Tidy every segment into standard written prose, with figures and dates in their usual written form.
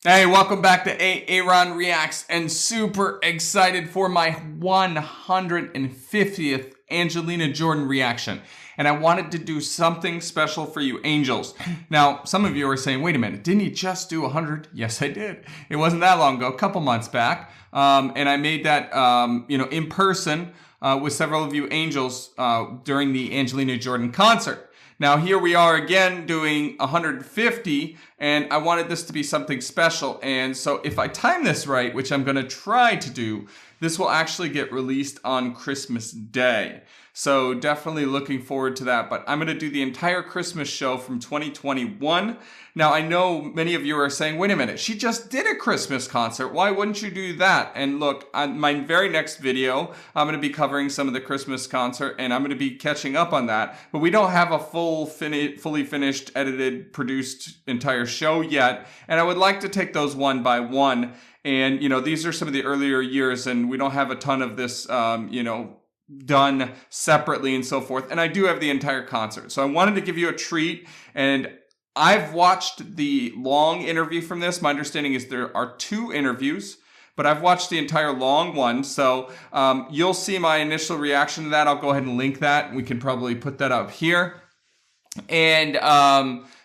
Hey, welcome back to A-Aron Reacts, and super excited for my 150th Angelina Jordan reaction. And I wanted to do something special for you angels. Now, some of you are saying, wait a minute, didn't you just do 100? Yes, I did. It wasn't that long ago, a couple months back. And I made that, in person with several of you angels during the Angelina Jordan concert. Now here we are again doing 150, and I wanted this to be something special. And so if I time this right, which I'm going to try to do, this will actually get released on Christmas Day. So definitely looking forward to that. But I'm going to do the entire Christmas show from 2021. Now I know many of you are saying, wait a minute, she just did a Christmas concert. Why wouldn't you do that? And look, on my very next video, I'm going to be covering some of the Christmas concert, and I'm going to be catching up on that. But we don't have a fully finished, edited, produced entire show yet. And I would like to take those one by one. And, these are some of the earlier years, and we don't have a ton of this, done separately and so forth. And I do have the entire concert. So I wanted to give you a treat, and I've watched the long interview from this. My understanding is there are 2 interviews, but I've watched the entire long one. So you'll see my initial reaction to that. I'll go ahead and link that. We can probably put that up here. And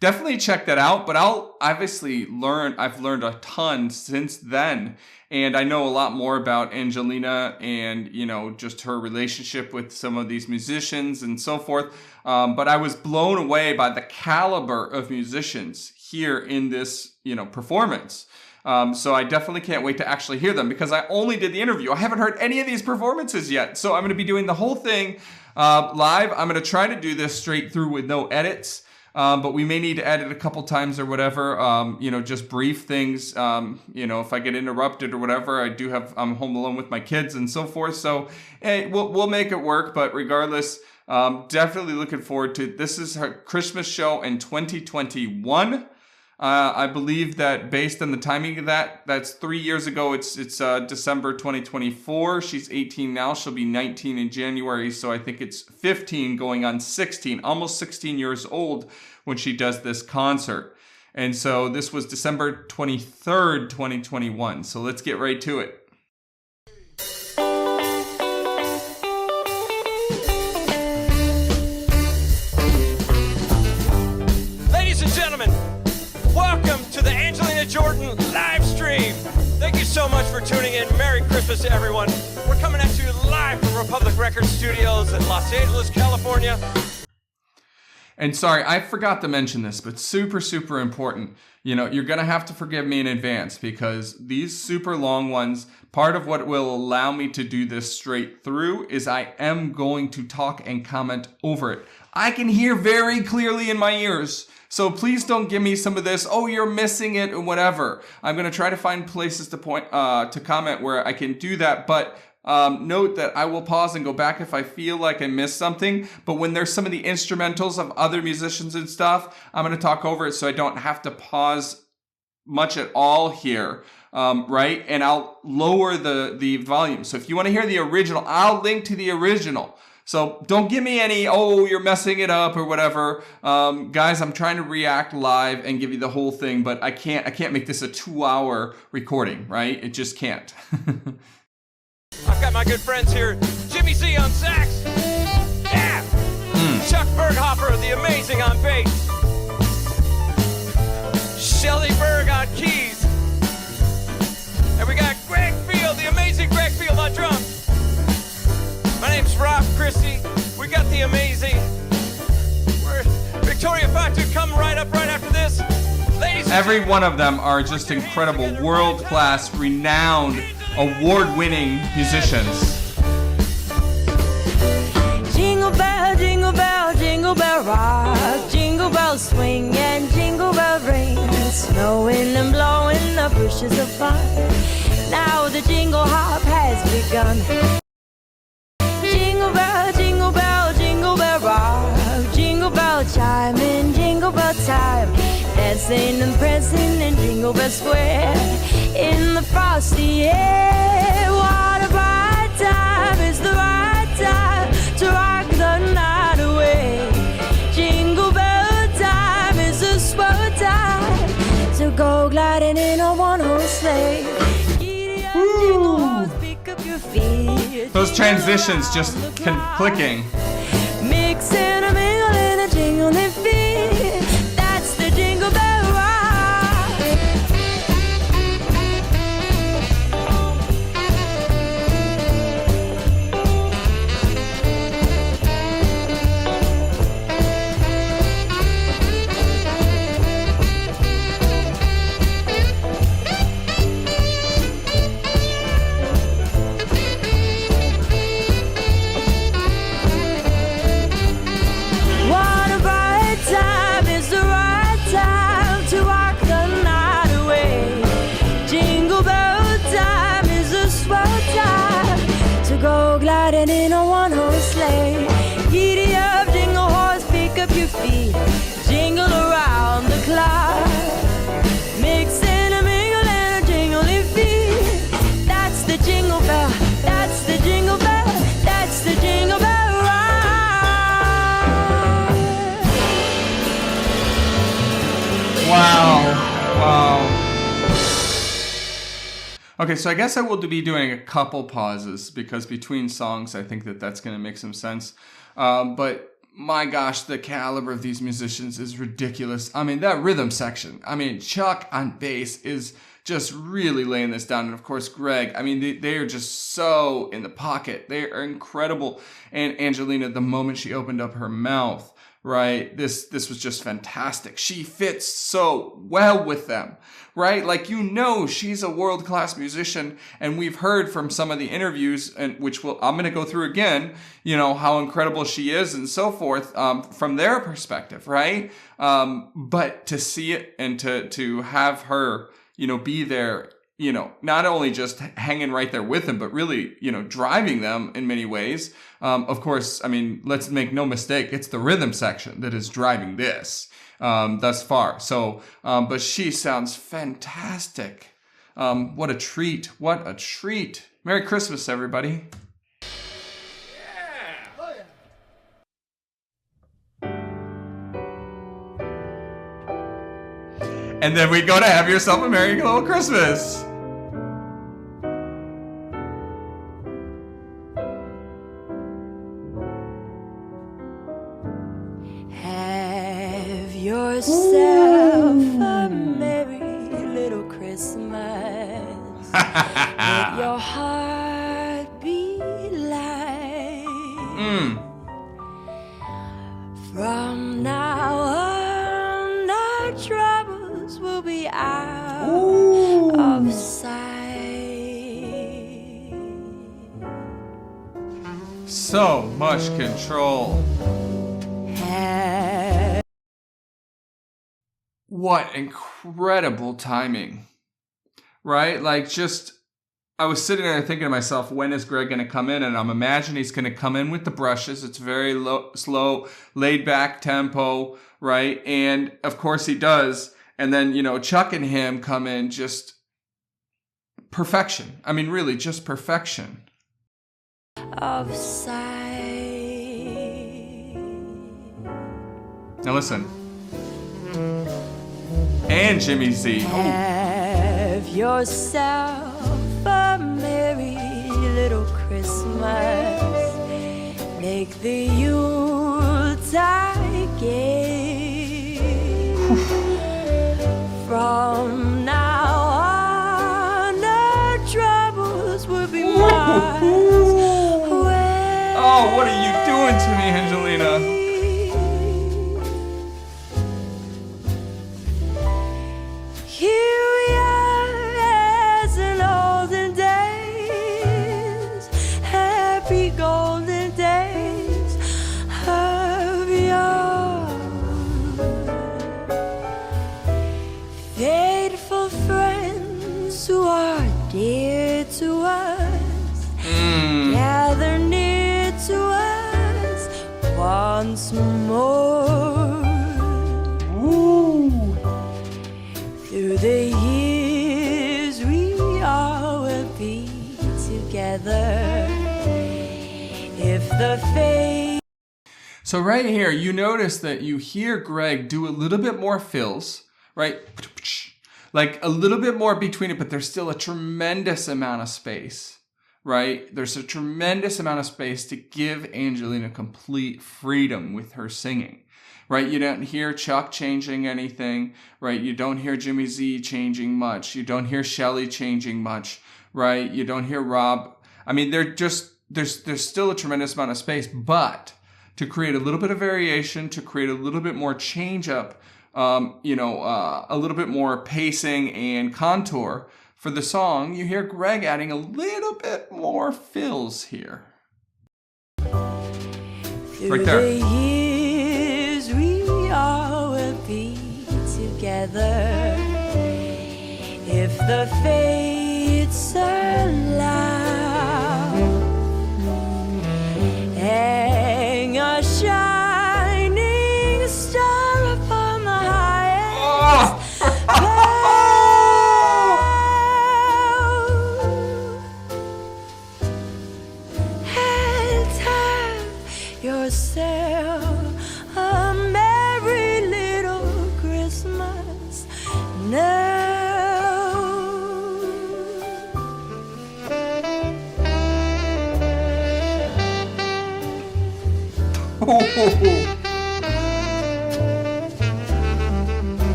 definitely check that out. But I've learned a ton since then. And I know a lot more about Angelina and, just her relationship with some of these musicians and so forth. But I was blown away by the caliber of musicians here in this, performance. So I definitely can't wait to actually hear them, because I only did the interview. I haven't heard any of these performances yet. So I'm going to be doing the whole thing live. I'm going to try to do this straight through with no edits. But we may need to edit a couple times or whatever, just brief things, if I get interrupted or whatever. I'm home alone with my kids and so forth. So hey, we'll make it work. But regardless, definitely looking forward to it. This is her Christmas show in 2021. I believe that based on the timing of that's 3 years ago. It's December 2024. She's 18 now. She'll be 19 in January. So I think it's 15 going on 16, almost 16 years old when she does this concert. And so this was December 23rd, 2021. So let's get right to it. Ladies and gentlemen, welcome to the Angelina Jordan live stream. Thank you so much for tuning in. Merry Christmas to everyone. We're coming at you live from Republic Records Studios in Los Angeles, California. And sorry, I forgot to mention this, but super, super important. You're going to have to forgive me in advance, because these super long ones, part of what will allow me to do this straight through is I am going to talk and comment over it. I can hear very clearly in my ears. So please don't give me some of this, oh, you're missing it or whatever. I'm going to try to find places to comment where I can do that. But note that I will pause and go back if I feel like I missed something. But when there's some of the instrumentals of other musicians and stuff, I'm going to talk over it so I don't have to pause much at all here. Right? And I'll lower the volume. So if you want to hear the original, I'll link to the original. So don't give me any, oh, you're messing it up or whatever. Guys, I'm trying to react live and give you the whole thing, but I can't make this a 2-hour recording, right? It just can't. I've got my good friends here. Jimmy Z on sax. Yeah! Chuck Berghofer, the amazing, on bass. Shelly Berg on keys. And we got Greg Field, the amazing Greg Field on drums. My name's Rob Christie. We got the amazing Victoria Factor coming right up right after this. Ladies, every one of them are just incredible, world-class, renowned, award-winning musicians. Jingle bell, jingle bell, jingle bell rock. Jingle bells swing and jingle bell ring. Snowing and blowing the bushes of fun. Now the jingle hop has begun. Jingle bell, jingle bell, jingle bell rock. Jingle bell chime in jingle bell time. Dancing and prancing in Jingle Bell Square. In the frosty air. What a bright time. It's the right time to rock the night away. Jingle bell time is a swell time. So go gliding in a one-horse sleigh. Giddy up, jingle horse, pick up your feet. Those transitions just clicking. Mix and a mingle and a jingling feet. That's the Jingle Bell Rock. What a bright time is the right time to walk the night away. Jingle bell time is a swell time to go gliding in a one-horse sleigh. Giddy up, jingle horse, pick up your feet. Jingle around the clock. Mix and a mingle and a jingling feet. That's the jingle bell, that's the jingle bell, that's the Jingle Bell Rock. Wow. Wow. Okay, so I guess I will be doing a couple pauses because between songs, I think that that's going to make some sense. But my gosh, the caliber of these musicians is ridiculous. I mean, that rhythm section. I mean, Chuck on bass is just really laying this down. And of course, Greg, I mean, they are just so in the pocket. They are incredible. And Angelina, the moment she opened up her mouth, right, this was just fantastic. She fits so well with them, right? Like, you know, she's a world-class musician, and we've heard from some of the interviews, and I'm going to go through again, you know, how incredible she is and so forth, from their perspective, right? But to see it and to have her, you know, be there, you know, not only just hanging right there with them, but really, you know, driving them in many ways. Of course, I mean, let's make no mistake, it's the rhythm section that is driving this thus far. So, but she sounds fantastic. What a treat. What a treat. Merry Christmas, everybody. And then we go to Have Yourself a Merry Little Christmas. Have yourself a merry little Christmas. Let your heart be light. From now on, our troubles will be out of sight. So much control. What incredible timing, right? Like, just, I was sitting there thinking to myself, when is Greg going to come in? And I'm imagining he's going to come in with the brushes. It's very low, slow, laid back tempo, right? And of course he does. And then, you know, Chuck and him come in just perfection. I mean, really just perfection. Of sight. Now listen. And Jimmy Z. Have yourself a merry little Christmas. Make the Yuletide gay. From now on, our troubles will be miles away. Oh, what are you doing to me, Angelina? Here we are as in olden days, happy golden days of yore. Faithful friends who are dear to us, gather near to us once more. Through the years we all will be together if the fate. So right here, you notice that you hear Greg do a little bit more fills, right? like a little bit more between it, but there's still a tremendous amount of space, right? There's a tremendous amount of space to give Angelina complete freedom with her singing, right? You don't hear Chuck changing anything, right? You don't hear Jimmy Z changing much. You don't hear Shelley changing much, right? You don't hear Rob. I mean, there's still a tremendous amount of space, but to create a little bit of variation, to create a little bit more change up, a little bit more pacing and contour for the song, you hear Greg adding a little bit more fills here. Right there. Through the years we all will be together if the fates allow. Hang a shining star upon the highest bough, and have yourself a merry little Christmas now.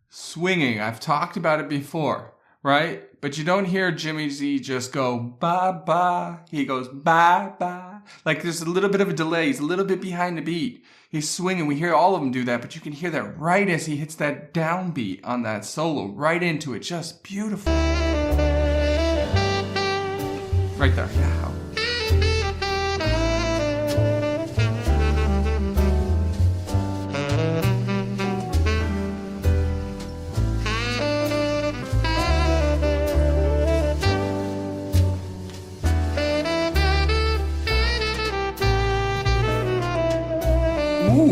Swinging, I've talked about it before, right? But you don't hear Jimmy Z just go ba ba. He goes ba ba. Like there's a little bit of a delay. He's a little bit behind the beat. He's swinging. We hear all of them do that, but you can hear that right as he hits that downbeat on that solo, right into it. Just beautiful. Right there. Yeah. Ooh.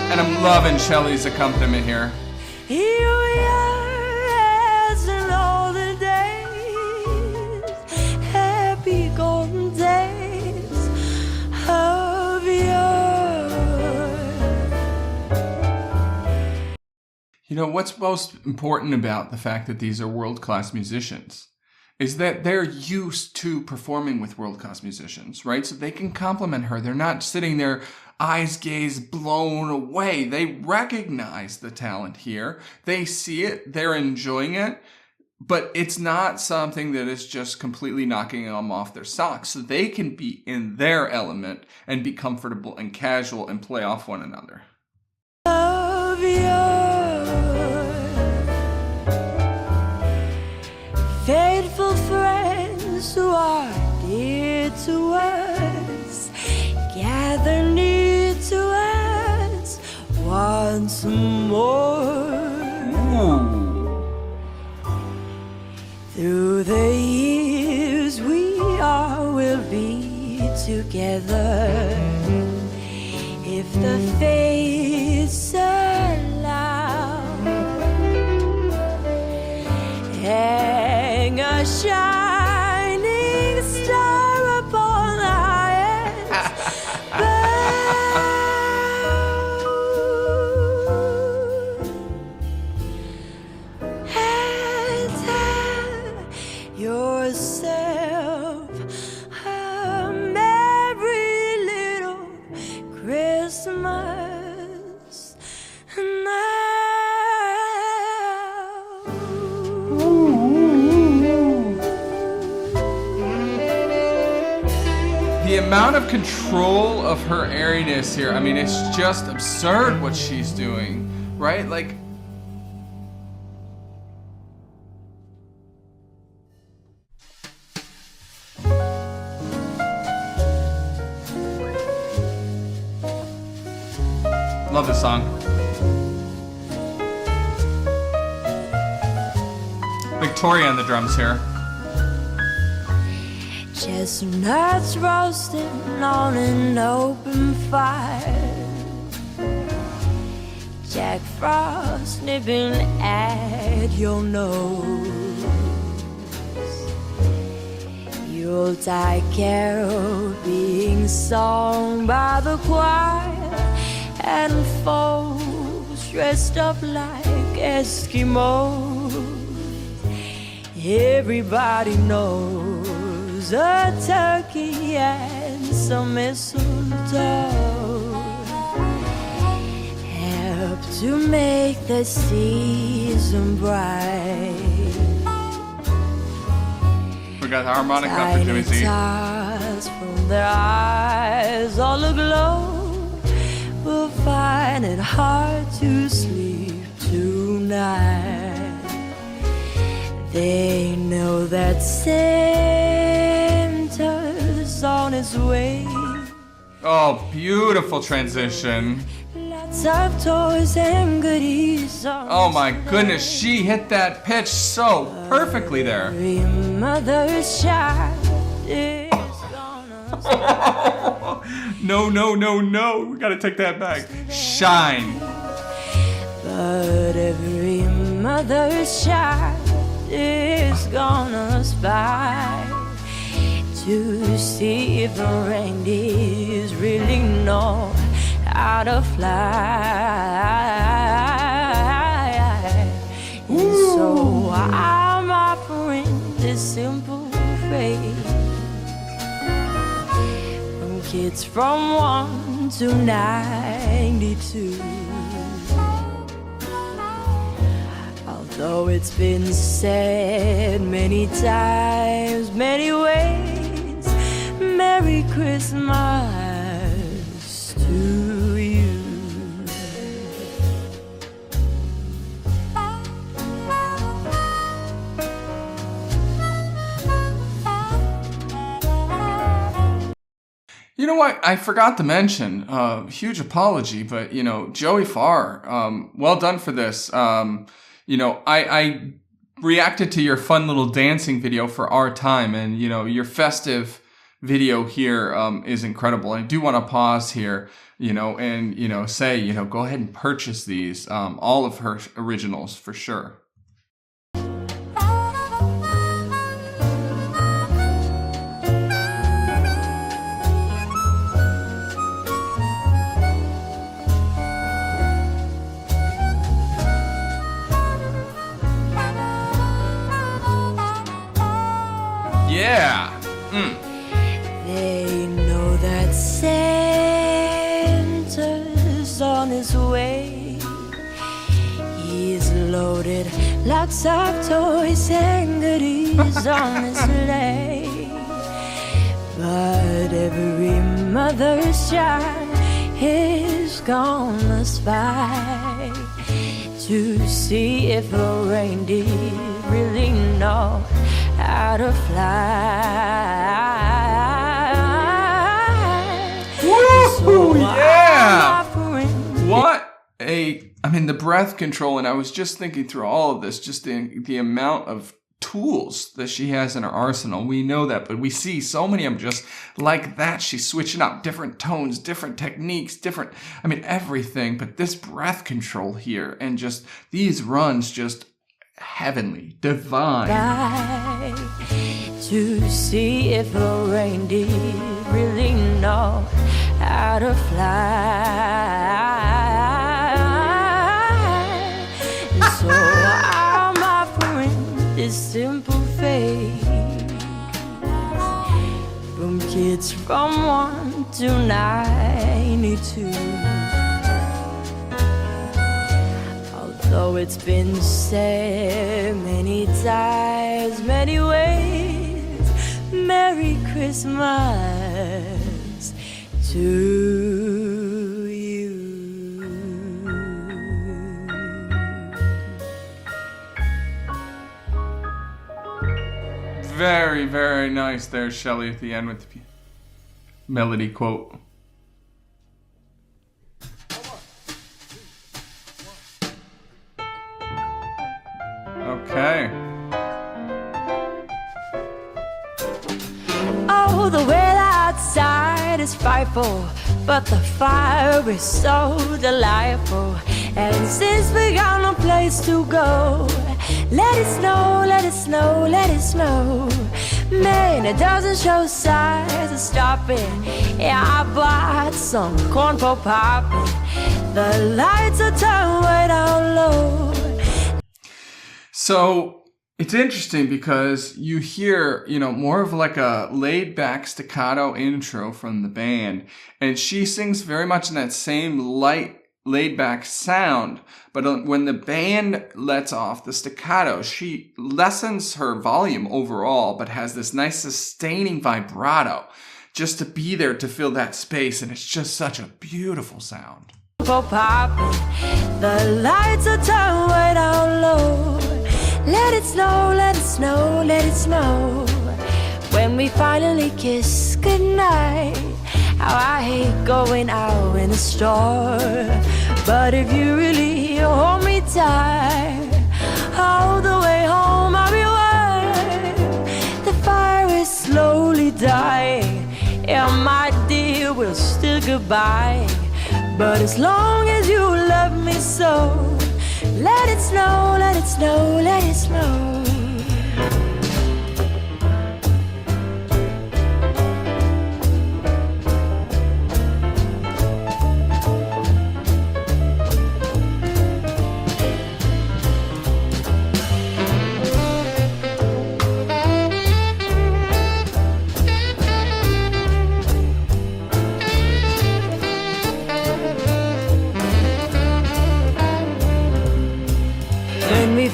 And I'm loving Shelley's accompaniment here. Here we are as in olden days, happy golden days of yore. You know, what's most important about the fact that these are world-class musicians is that they're used to performing with world-class musicians, right? So they can compliment her. They're not sitting there, eyes gaze blown away. They recognize the talent here. They see it. They're enjoying it. But it's not something that is just completely knocking them off their socks. So they can be in their element and be comfortable and casual and play off one another. Of yore. Faithful friends who are dear to us, gather near to us once more. Ooh. Through the years we all will be together if the fates allow. Hang a shining star upon the highest bough, and have yourself a merry little Christmas now. The amount of control of her airiness here, I mean, it's just absurd what she's doing, right? Like, love this song. Victoria on the drums here. Chestnuts roasting on an open fire, Jack Frost nipping at your nose. Yuletide carol being sung by the choir, and folks dressed up like Eskimos. Everybody knows a turkey and some mistletoe help to make the season bright. We got the harmonica for Jimmy Z. Stars from their eyes all aglow will find it hard to sleep tonight. They know that Santa's on his way. Oh, beautiful transition. Lots of toys and goodies on Oh my goodness, she hit that pitch so perfectly there. every mother's child is gonna No, no, no, no. We gotta take that back. Shine. But every mother's child is gonna spy to see if the reindeers really know how to fly. And so I'm offering this simple phrase from kids from 1 to 92. Though it's been said many times, many ways, Merry Christmas to you. You know what? I forgot to mention, huge apology, but, you know, Joey Farr, well done for this. You know, I reacted to your fun little dancing video for Our Time, and, you know, your festive video here is incredible. I do want to pause here, you know, and, you know, say, you know, go ahead and purchase these, all of her originals for sure. Yeah. They know that Santa's on his way. He's loaded lots of toys and goodies on his sleigh. But every mother's child is gonna spy to see if the reindeer really know how to fly. Woo! So Yeah! I'm offering I mean, the breath control, and I was just thinking through all of this, just the amount of tools that she has in her arsenal. We know that, but we see so many of them just like that. She's switching up different tones, different techniques, everything. But this breath control here and just these runs, just heavenly, divine. To see if the reindeer really know how to fly. So I'm offering this simple faith from kids from 1 to 92. Although it's been said many times, many ways, Merry Christmas to you. Very, very nice there, Shelley, at the end with the melody quote. Okay. Oh, the weather outside is is frightful, but the fire is so delightful. And since we got no place to go, let it snow, let it snow, let it snow. Man, it doesn't show signs of stopping. Yeah, I bought some corn for popping. The lights are turned way down low. So it's interesting because you hear, more of like a laid back staccato intro from the band. And she sings very much in that same light, laid back sound. But when the band lets off the staccato, she lessens her volume overall, but has this nice sustaining vibrato just to be there to fill that space. And it's just such a beautiful sound. For popping, the lights are turned way down low. Let it snow, let it snow, let it snow. When we finally kiss goodnight, how I hate going out in the store. But if you really hold me tight, all the way home I'll be warm. The fire is slowly dying, and my dear, we'll still goodbye. But as long as you love me so, let it snow, let it snow, let it snow.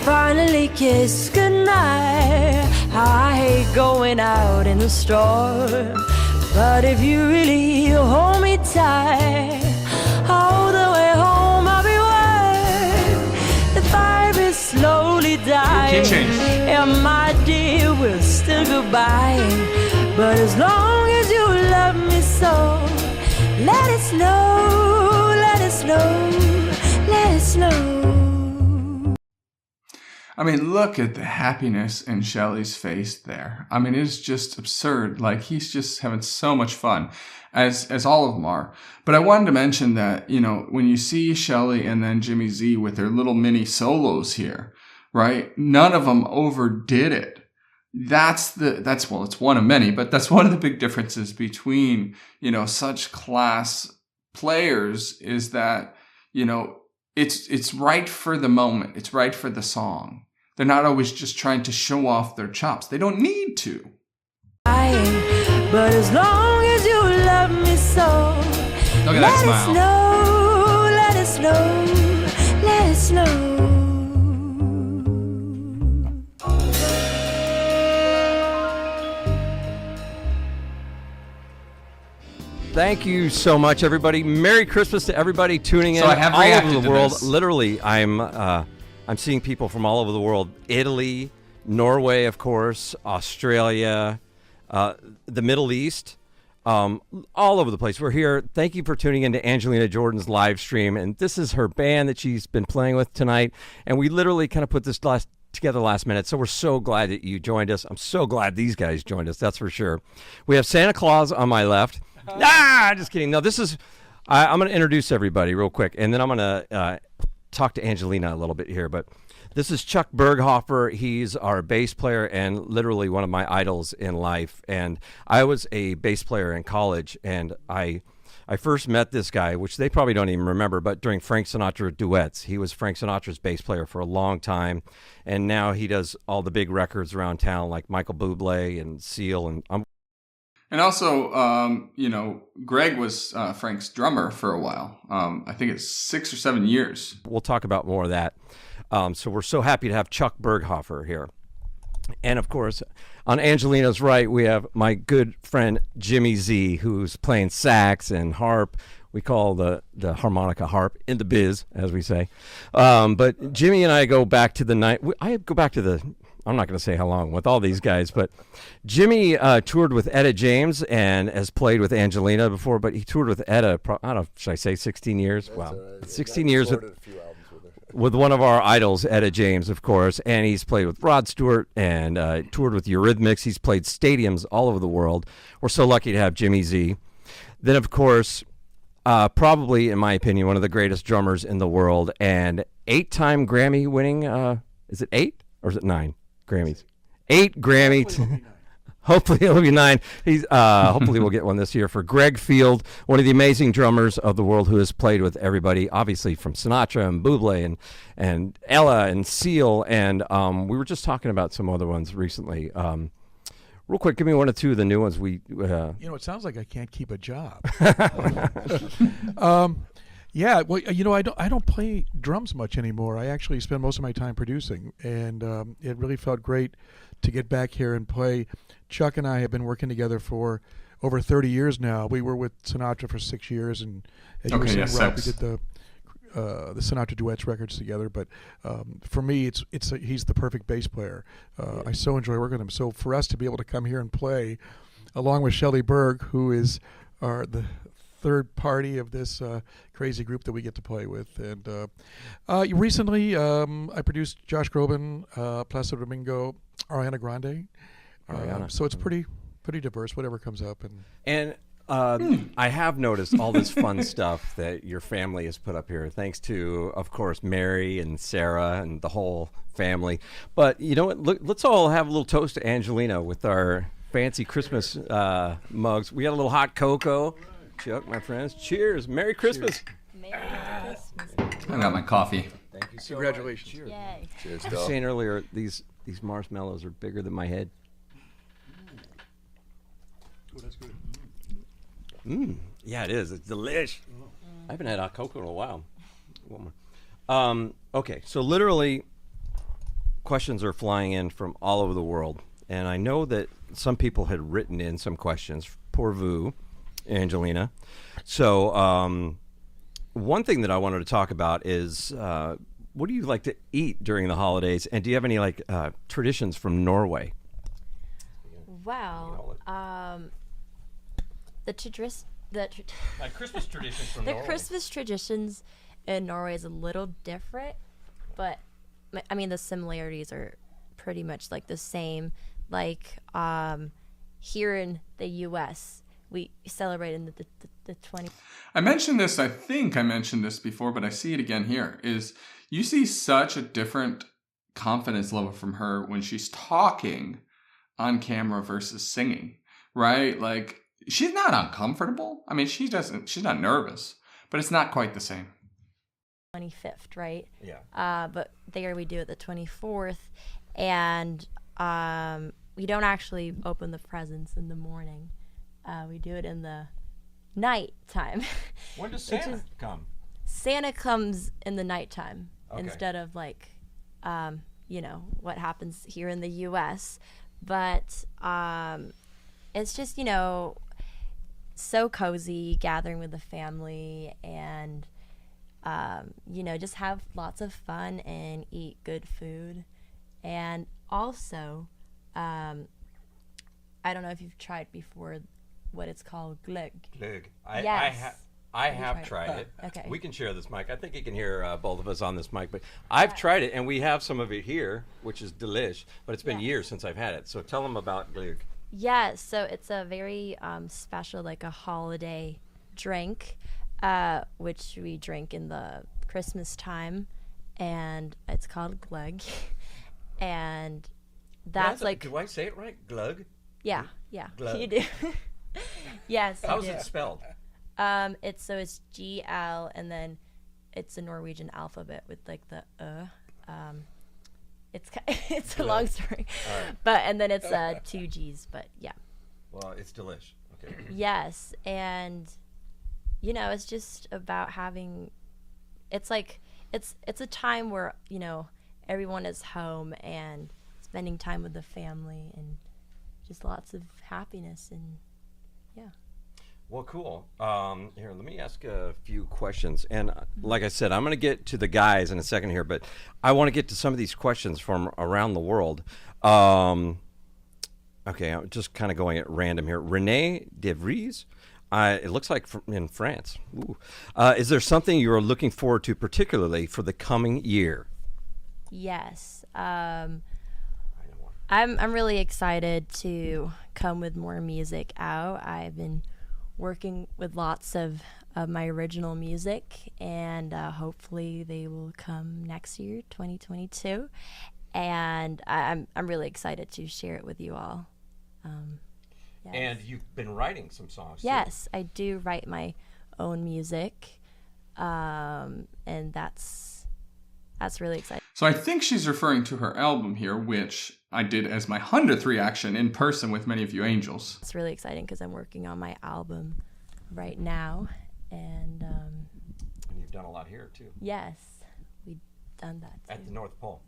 Finally kiss goodnight, how I hate going out in the store. But if you really hold me tight, all the way home I'll be warm. The fire is slowly dying, and my dear, we'll still goodbye. But as long as you love me so, let it snow, let it snow, let it snow. I mean, look at the happiness in Shelley's face there. I mean, it's just absurd. Like, he's just having so much fun, as all of them are. But I wanted to mention that, when you see Shelley and then Jimmy Z with their little mini solos here, right? None of them overdid it. It's one of many, but that's one of the big differences between, such class players is that, it's right for the moment. It's right for the song. They're not always just trying to show off their chops. They don't need to. But as long as you love me so, look at that smile. Let it snow, let it snow. Thank you so much, everybody. Merry Christmas to everybody tuning in So I have all reacted over the to world. this. Literally, I'm seeing people from all over the world. Italy, Norway, of course, Australia, the Middle East, all over the place. We're here. Thank you for tuning in to Angelina Jordan's live stream. And this is her band that she's been playing with tonight. And we literally kind of put this together last minute. So we're so glad that you joined us. I'm so glad these guys joined us. That's for sure. We have Santa Claus on my left. Just kidding. No, this is, I'm going to introduce everybody real quick. And then I'm going to talk to Angelina a little bit here. But this is Chuck Berghofer. He's our bass player and literally one of my idols in life. And I was a bass player in college, and I first met this guy, which they probably don't even remember, but during Frank Sinatra duets. He was Frank Sinatra's bass player for a long time, and now he does all the big records around town like Michael Bublé and Seal. And also, Greg was Frank's drummer for a while. I think it's 6 or 7 years. We'll talk about more of that. So we're so happy to have Chuck Berghofer here. And, of course, on Angelina's right, we have my good friend Jimmy Z, who's playing sax and harp. We call the harmonica harp in the biz, as we say. But Jimmy and I go back to the night. I go back to the... I'm not going to say how long with all these guys, but Jimmy toured with Etta James and has played with Angelina before, but he toured with Etta, I don't know, should I say 16 years? That's wow. 16 years with one of our idols, Etta James, of course, and he's played with Rod Stewart and toured with Eurythmics. He's played stadiums all over the world. We're so lucky to have Jimmy Z. Then, of course, probably, in my opinion, one of the greatest drummers in the world, and 8-time Grammy winning. Is it 8 or is it 9 Grammys? 8 Grammy. Hopefully it'll be 9. He's hopefully we'll get one this year for Greg Field, one of the amazing drummers of the world who has played with everybody, obviously from Sinatra and Bublé and Ella and Seal, and we were just talking about some other ones recently. Real quick, give me one or two of the new ones. It sounds like I can't keep a job. Yeah, well, I don't play drums much anymore. I actually spend most of my time producing, and it really felt great to get back here and play. Chuck and I have been working together for over 30 years now. We were with Sinatra for 6 years, and as you were saying, Rob, we did the Sinatra duets records together. But for me, he's the perfect bass player. I so enjoy working with him. So for us to be able to come here and play, along with Shelley Berg, who is the third party of this crazy group that we get to play with. And recently, I produced Josh Groban, Placido Domingo, Ariana Grande. So it's pretty diverse, whatever comes up. And I have noticed all this fun stuff that your family has put up here, thanks to, of course, Mary and Sarah and the whole family. But you know what? Let's all have a little toast to Angelina with our fancy Christmas mugs. We got a little hot cocoa. Chuck, my friends, cheers. Merry Christmas. Merry Christmas. I got my coffee. Thank you so Congratulations. much. Cheers. Yay. Cheers. I was saying earlier, these marshmallows are bigger than my head. Oh, that's good. Yeah, it is. It's delish. I haven't had hot cocoa in a while. One more. Okay, so literally, questions are flying in from all over the world, and I know that some people had written in some questions. Pour vous, Angelina. So one thing that I wanted to talk about is what do you like to eat during the holidays, and do you have any traditions from Norway? Well, Christmas traditions from the Norway. Christmas traditions in Norway is a little different, but I mean the similarities are pretty much like the same. Like here in the U.S., we celebrate in the 20. I think I mentioned this before, but I see it again here, is you see such a different confidence level from her when she's talking on camera versus singing, right? Like, she's not uncomfortable. I mean, she's not nervous, but it's not quite the same. 25th, right? Yeah. But there we do it the 24th, and we don't actually open the presents in the morning. We do it in the night time. When does Santa come? Santa comes in the nighttime instead of what happens here in the U.S. But it's just, so cozy, gathering with the family, and, just have lots of fun and eat good food. And also, I don't know if you've tried before what it's called, glögg. Glögg. Yes. I have tried it. Okay. We can share this mic. I think you can hear both of us on this mic, but I've tried it, and we have some of it here, which is delish, but it's been years since I've had it. So tell them about glögg. Yeah, so it's a very special, like a holiday drink, which we drink in the Christmas time, and it's called glögg. And that's do I say it right? Glögg? Yeah, Glögg. you do. Yes, you How's do. it spelled? It's GL, and then it's a Norwegian alphabet with like the it's a long story, but and then it's 2 G's, but yeah. Well, it's delish. Okay. Yes, and it's just about having. It's like it's a time where everyone is home and spending time with the family and just lots of happiness and yeah. Well, cool. Here, let me ask a few questions. And like I said, I'm going to get to the guys in a second here, but I want to get to some of these questions from around the world. Okay, I'm just kind of going at random here. Renee De Vries, it looks like in France. Ooh. Is there something you are looking forward to particularly for the coming year? Yes. I'm really excited to come with more music out. I've been working with lots of my original music, and hopefully they will come next year, 2022. And I'm really excited to share it with you all. Yes. And you've been writing some songs. Yes, I do write my own music, and that's really exciting. So I think she's referring to her album here, which I did as my 100th reaction in person with many of you angels. It's really exciting because I'm working on my album right now, and you've done a lot here too. yes, we've done that too. At the North Pole.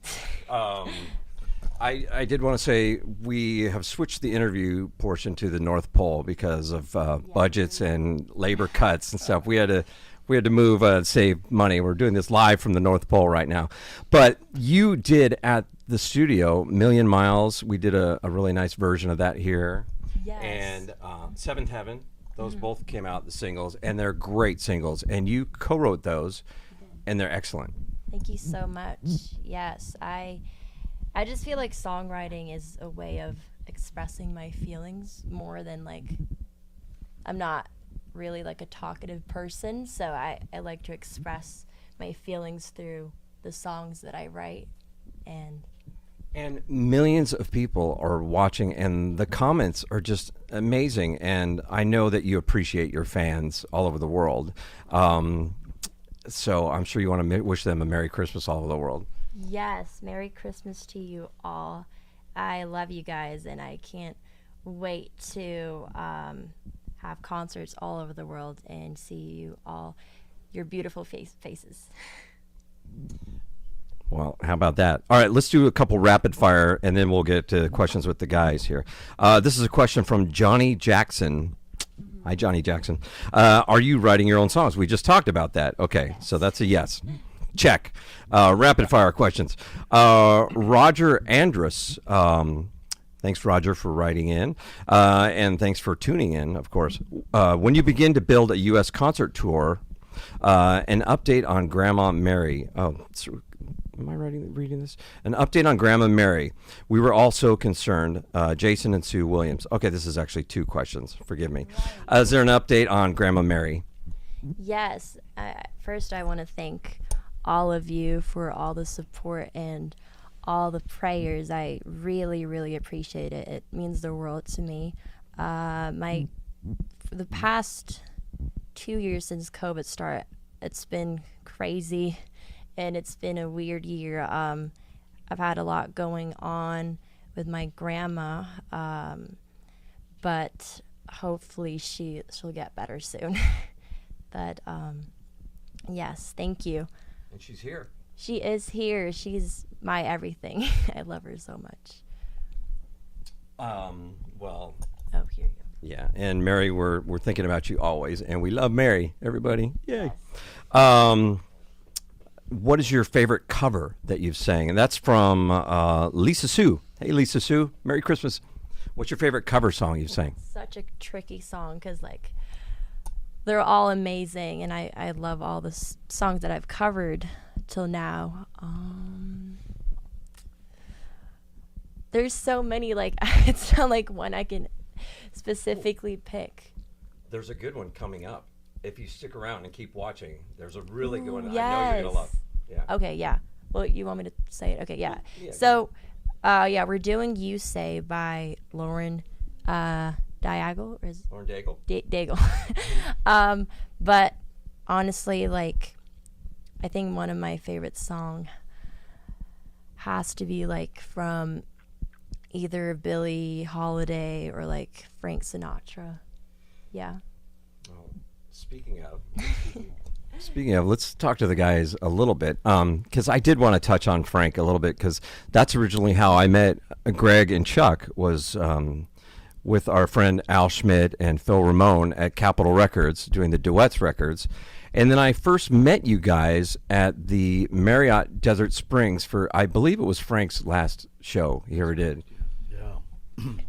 I did want to say we have switched the interview portion to the North Pole because of budgets and labor cuts and stuff. We had to move, save money. We're doing this live from the North Pole right now. But you did at the studio, Million Miles. We did a really nice version of that here. Yes. And Seventh Heaven. Those both came out, the singles, and they're great singles. And you co-wrote those, and they're excellent. Thank you so much. Yes, I just feel like songwriting is a way of expressing my feelings more than like, I'm not really like a talkative person, so I like to express my feelings through the songs that I write. And millions of people are watching, and the comments are just amazing. And I know that you appreciate your fans all over the world. So I'm sure you want to wish them a Merry Christmas all over the world. yes, Merry Christmas to you all. I love you guys, and I can't wait to have concerts all over the world and see you all, your beautiful faces. Well, how about that? All right, let's do a couple rapid fire, and then we'll get to questions with the guys here. This is a question from Johnny Jackson. Hi, Johnny Jackson. Are you writing your own songs? We just talked about that. Okay, yes. So that's a yes. Check. Rapid fire questions. Roger Andrus. Thanks, Roger, for writing in. And thanks for tuning in, of course. When you begin to build a U.S. concert tour, an update on Grandma Mary. Am I reading this? An update on Grandma Mary. We were also concerned, Jason and Sue Williams. Okay, this is actually two questions. Forgive me. Is there an update on Grandma Mary? Yes. First, I want to thank all of you for all the support and all the prayers. I really, really appreciate it. It means the world to me. For the past 2 years since COVID started, it's been crazy. And it's been a weird year. I've had a lot going on with my grandma, but hopefully she'll get better soon. But yes, thank you. And she's here. She is here. She's my everything. I love her so much. Well. Oh, here you go. Yeah, and Mary, we're thinking about you always, and we love Mary. Everybody, yay. Yes. What is your favorite cover that you've sang? And that's from Lisa Sue. Hey, Lisa Sue. Merry Christmas. What's your favorite cover song you've sang? Such a tricky song because, like, they're all amazing, and I love all the songs that I've covered till now. There's so many, like, it's not like one I can specifically pick. There's a good one coming up. If you stick around and keep watching, there's a really good one Yes. I know you're going to love. Yeah. Okay, yeah. Well, you want me to say it? Okay, yeah. Yeah, So, yeah, we're doing You Say by Lauren Daigle. Or is Lauren Daigle. Daigle. But honestly, like, I think one of my favorite songs has to be, like, from either Billie Holiday or, like, Frank Sinatra. Yeah. Speaking of, let's talk to the guys a little bit, because I did want to touch on Frank a little bit, because that's originally how I met Greg and Chuck, was with our friend Al Schmidt and Phil Ramone at Capitol Records doing the Duets records. And then I first met you guys at the Marriott Desert Springs for, I believe it was Frank's last show he ever did.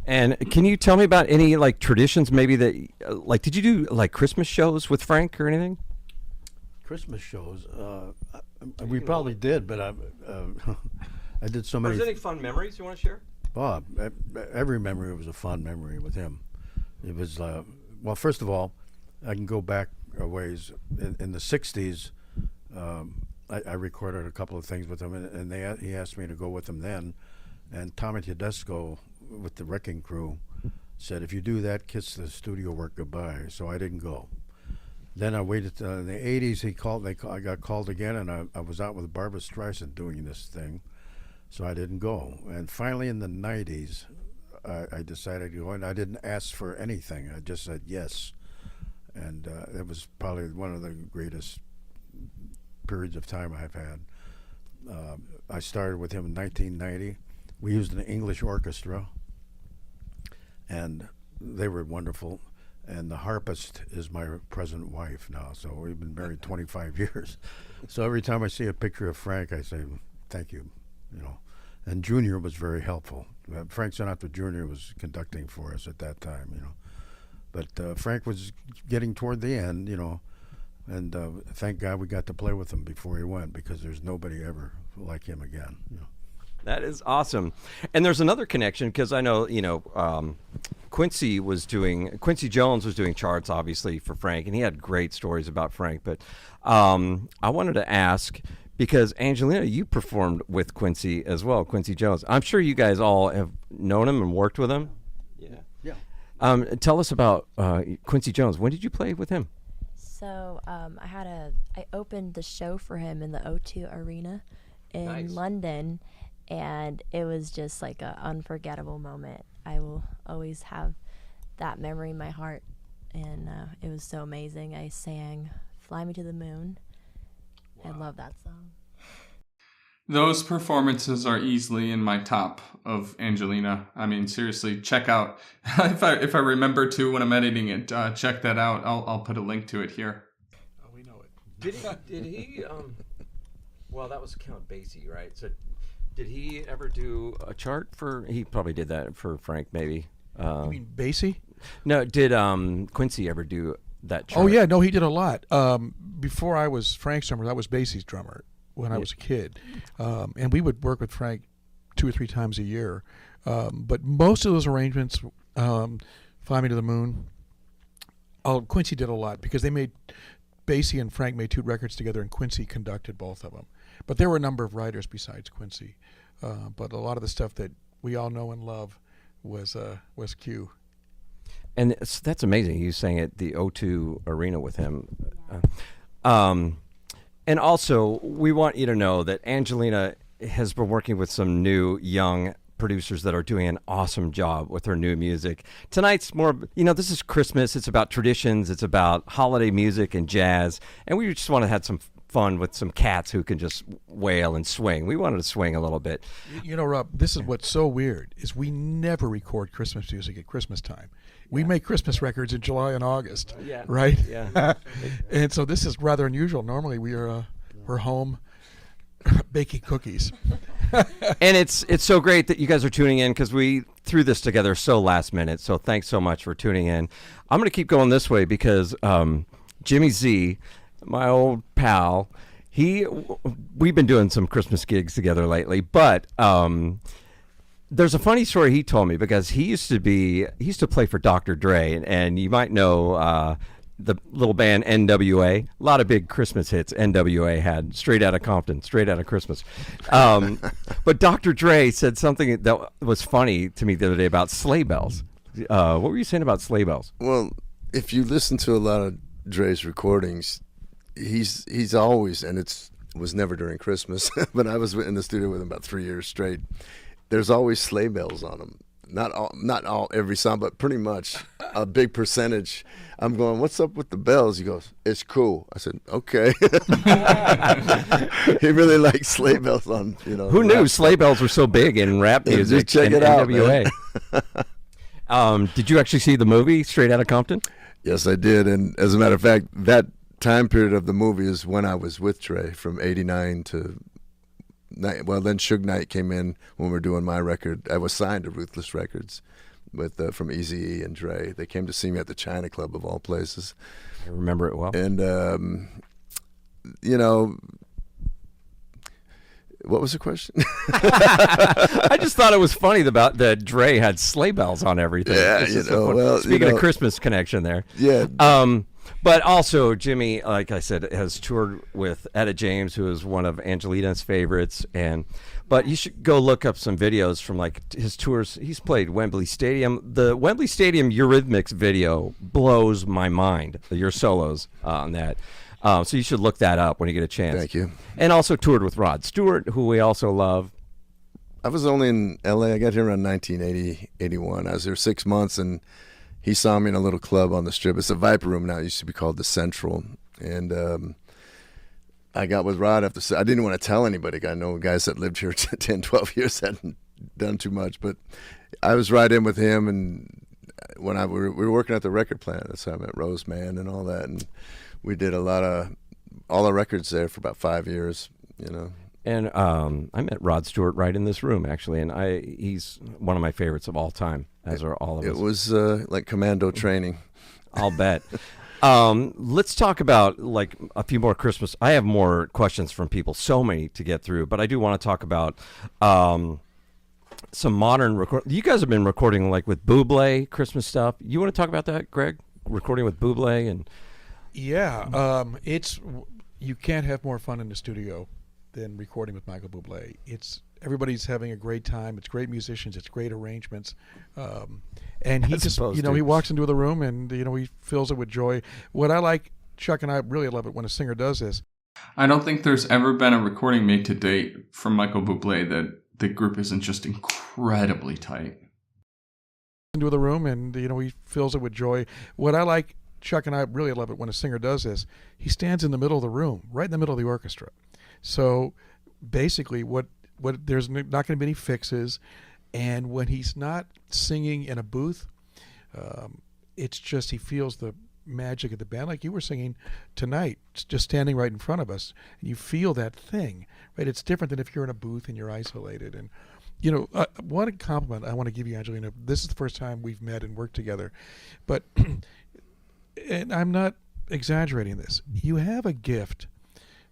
And can you tell me about any, like, traditions maybe that, like, did you do, like, Christmas shows with Frank or anything? Christmas shows? We probably did, but I did so many. Are there any fun memories you want to share? Bob, every memory was a fun memory with him. It was, well, first of all, I can go back a ways. In the 60s, I recorded a couple of things with him, and he asked me to go with him then. And Tommy Tedesco with the Wrecking Crew said, if you do that, kiss the studio work goodbye. So I didn't go. Then I waited. In the 80s, I got called again, and I was out with Barbra Streisand doing this thing. So I didn't go. And finally in the 90s, I decided to go, and I didn't ask for anything. I just said yes. And it was probably one of the greatest periods of time I've had. I started with him in 1990. We used an English orchestra, and they were wonderful. And the harpist is my present wife now, so we've been married 25 years. So every time I see a picture of Frank, I say, thank you, you know. And Junior was very helpful. Frank Sinatra Jr. was conducting for us at that time, you know. But Frank was getting toward the end, you know, and thank God we got to play with him before he went, because there's nobody ever like him again, you know. That is awesome. And there's another connection, because I know, you know, Quincy Jones was doing charts, obviously, for Frank, and he had great stories about Frank. But I wanted to ask, because Angelina, you performed with Quincy as well, Quincy Jones. I'm sure you guys all have known him and worked with him. Yeah. Tell us about Quincy Jones. When did you play with him? So I opened the show for him in the O2 Arena in London, and it was just like an unforgettable moment. I will always have that memory in my heart, and it was so amazing. I sang "Fly Me to the Moon." Wow. I love that song. Those performances are easily in my top of Angelina. I mean, seriously, check out, if I remember to when I'm editing it, check that out. I'll put a link to it here. Oh, we know it. Did he well, that was Count Basie, right? So did he ever do a chart for, he probably did that for Frank, maybe. You mean Basie? No, did Quincy ever do that chart? Oh, yeah, no, he did a lot. Before I was Frank's drummer, I was Basie's drummer when I was a kid. And we would work with Frank 2 or 3 times a year. But most of those arrangements, Fly Me to the Moon, Quincy did a lot, because Basie and Frank made 2 records together, and Quincy conducted both of them. But there were a number of writers besides Quincy. But a lot of the stuff that we all know and love was Q. And that's amazing. You sang at the O2 Arena with him. And also, we want you to know that Angelina has been working with some new young producers that are doing an awesome job with her new music. Tonight's more, you know, this is Christmas. It's about traditions. It's about holiday music and jazz. And we just want to have some fun with some cats who can just wail and swing. We wanted to swing a little bit. You know, Rob, this is what's so weird, is we never record Christmas music at Christmas time. We make Christmas records in July and August, right? Yeah. And so this is rather unusual. Normally we're home baking cookies. And it's so great that you guys are tuning in, because we threw this together so last minute. So thanks so much for tuning in. I'm going to keep going this way, because Jimmy Z, my old pal, we've been doing some Christmas gigs together lately, but there's a funny story he told me, because he used to play for Dr. Dre, and you might know the little band NWA. A lot of big Christmas hits NWA had, Straight Outta Compton, Straight Outta Christmas. But Dr. Dre said something that was funny to me the other day about sleigh bells. What were you saying about sleigh bells? Well, if you listen to a lot of Dre's recordings, he's always, and it was never during Christmas, but I was in the studio with him about 3 years straight. There's always sleigh bells on them. Not all every song, but pretty much a big percentage. I'm going, what's up with the bells? He goes, it's cool. I said, okay. He really likes sleigh bells on, you know. Who knew sleigh bells were so big in rap music? Just check it NWA. out. Did you actually see the movie Straight Outta Compton? Yes, I did. And as a matter of fact, that time period of the movie is when I was with Dre, from 89 to... Well, then Suge Knight came in when we were doing my record. I was signed to Ruthless Records with from Eazy-E and Dre. They came to see me at the China Club, of all places. I remember it well. And, you know, what was the question? I just thought it was funny about that Dre had sleigh bells on everything. Yeah, you know. Speaking of Christmas connection there. Yeah. But also, Jimmy, like I said, has toured with Etta James, who is one of Angelina's favorites. But you should go look up some videos from like his tours. He's played Wembley Stadium. The Wembley Stadium Eurythmics video blows my mind. Your solos on that. So you should look that up when you get a chance. Thank you. And also toured with Rod Stewart, who we also love. I was only in L.A. I got here around 1980, 81. I was there 6 months, and he saw me in a little club on the Strip. It's a Viper Room now. It used to be called the Central. And I got with Rod after. I didn't want to tell anybody. I know guys that lived here 10, 12 years hadn't done too much. But I was right in with him. And when we were working at the record plant, that's how I met Roseman and all that. And we did all the records there for about 5 years, you know. And I met Rod Stewart right in this room, actually, and he's one of my favorites of all time, as are all of us. It was like commando training. I'll bet. Let's talk about like a few more Christmas. I have more questions from people, so many to get through, but I do want to talk about some modern record. You guys have been recording like with Bublé Christmas stuff. You want to talk about that, Greg? Recording with Bublé and you can't have more fun in the studio than recording with Michael Bublé. Everybody's having a great time. It's great musicians. It's great arrangements. And he just, he walks into the room and, he fills it with joy. What I like, Chuck and I really love it when a singer does this. I don't think there's ever been a recording made to date from Michael Bublé that the group isn't just incredibly tight. Into the room and, he fills it with joy. What I like, Chuck and I really love it when a singer does this. He stands in the middle of the room, right in the middle of the orchestra. So basically what there's not going to be any fixes, and when he's not singing in a booth, it's just he feels the magic of the band, like you were singing tonight, just standing right in front of us, and you feel that thing, right? It's different than if you're in a booth and you're isolated. And one compliment I want to give you, Angelina, this is the first time we've met and worked together, but and I'm not exaggerating this, you have a gift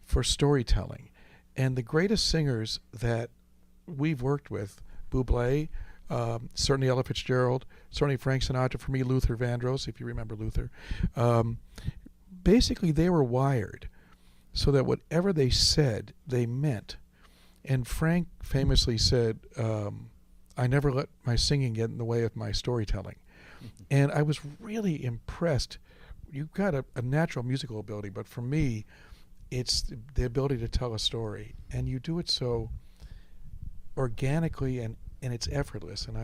for storytelling. And the greatest singers that we've worked with, Bublé, certainly Ella Fitzgerald, certainly Frank Sinatra, for me, Luther Vandross, if you remember Luther, basically they were wired so that whatever they said, they meant. And Frank famously said, I never let my singing get in the way of my storytelling. And I was really impressed. You've got a natural musical ability, but for me, it's the ability to tell a story, and you do it so organically and it's effortless. And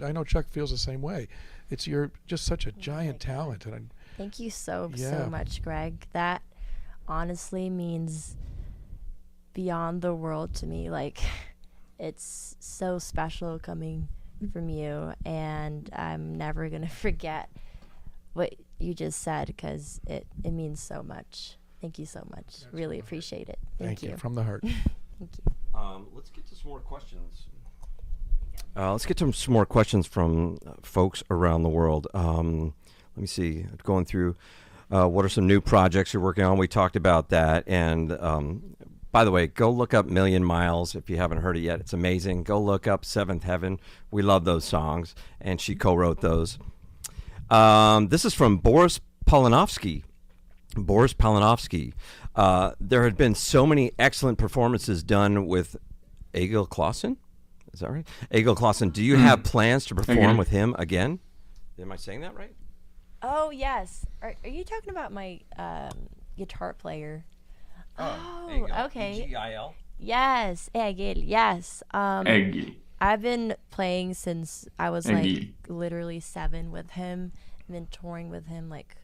I know Chuck feels the same way. You're just such a giant talent. And thank you so much, Greg. That honestly means beyond the world to me. Like, it's so special coming from you, and I'm never gonna forget what you just said, because it means so much. Thank you so much. Really appreciate it. Thank you. From the heart. Thank you. Let's get to some more questions. Let's get to some more questions from folks around the world. Let me see. Going through what are some new projects you're working on? We talked about that. And by the way, go look up Million Miles if you haven't heard it yet. It's amazing. Go look up Seventh Heaven. We love those songs. And she co-wrote those. This is from Boris Polinovsky. There had been so many excellent performances done with Egil Clausen. Is that right? Egil Clausen. Do you have plans to perform with him again? Am I saying that right? Oh, yes. Are you talking about my guitar player? Oh, okay. E-G-I-L? Yes, Egil. Yes. Egil. I've been playing since I was like literally 7 with him. I've been touring with him like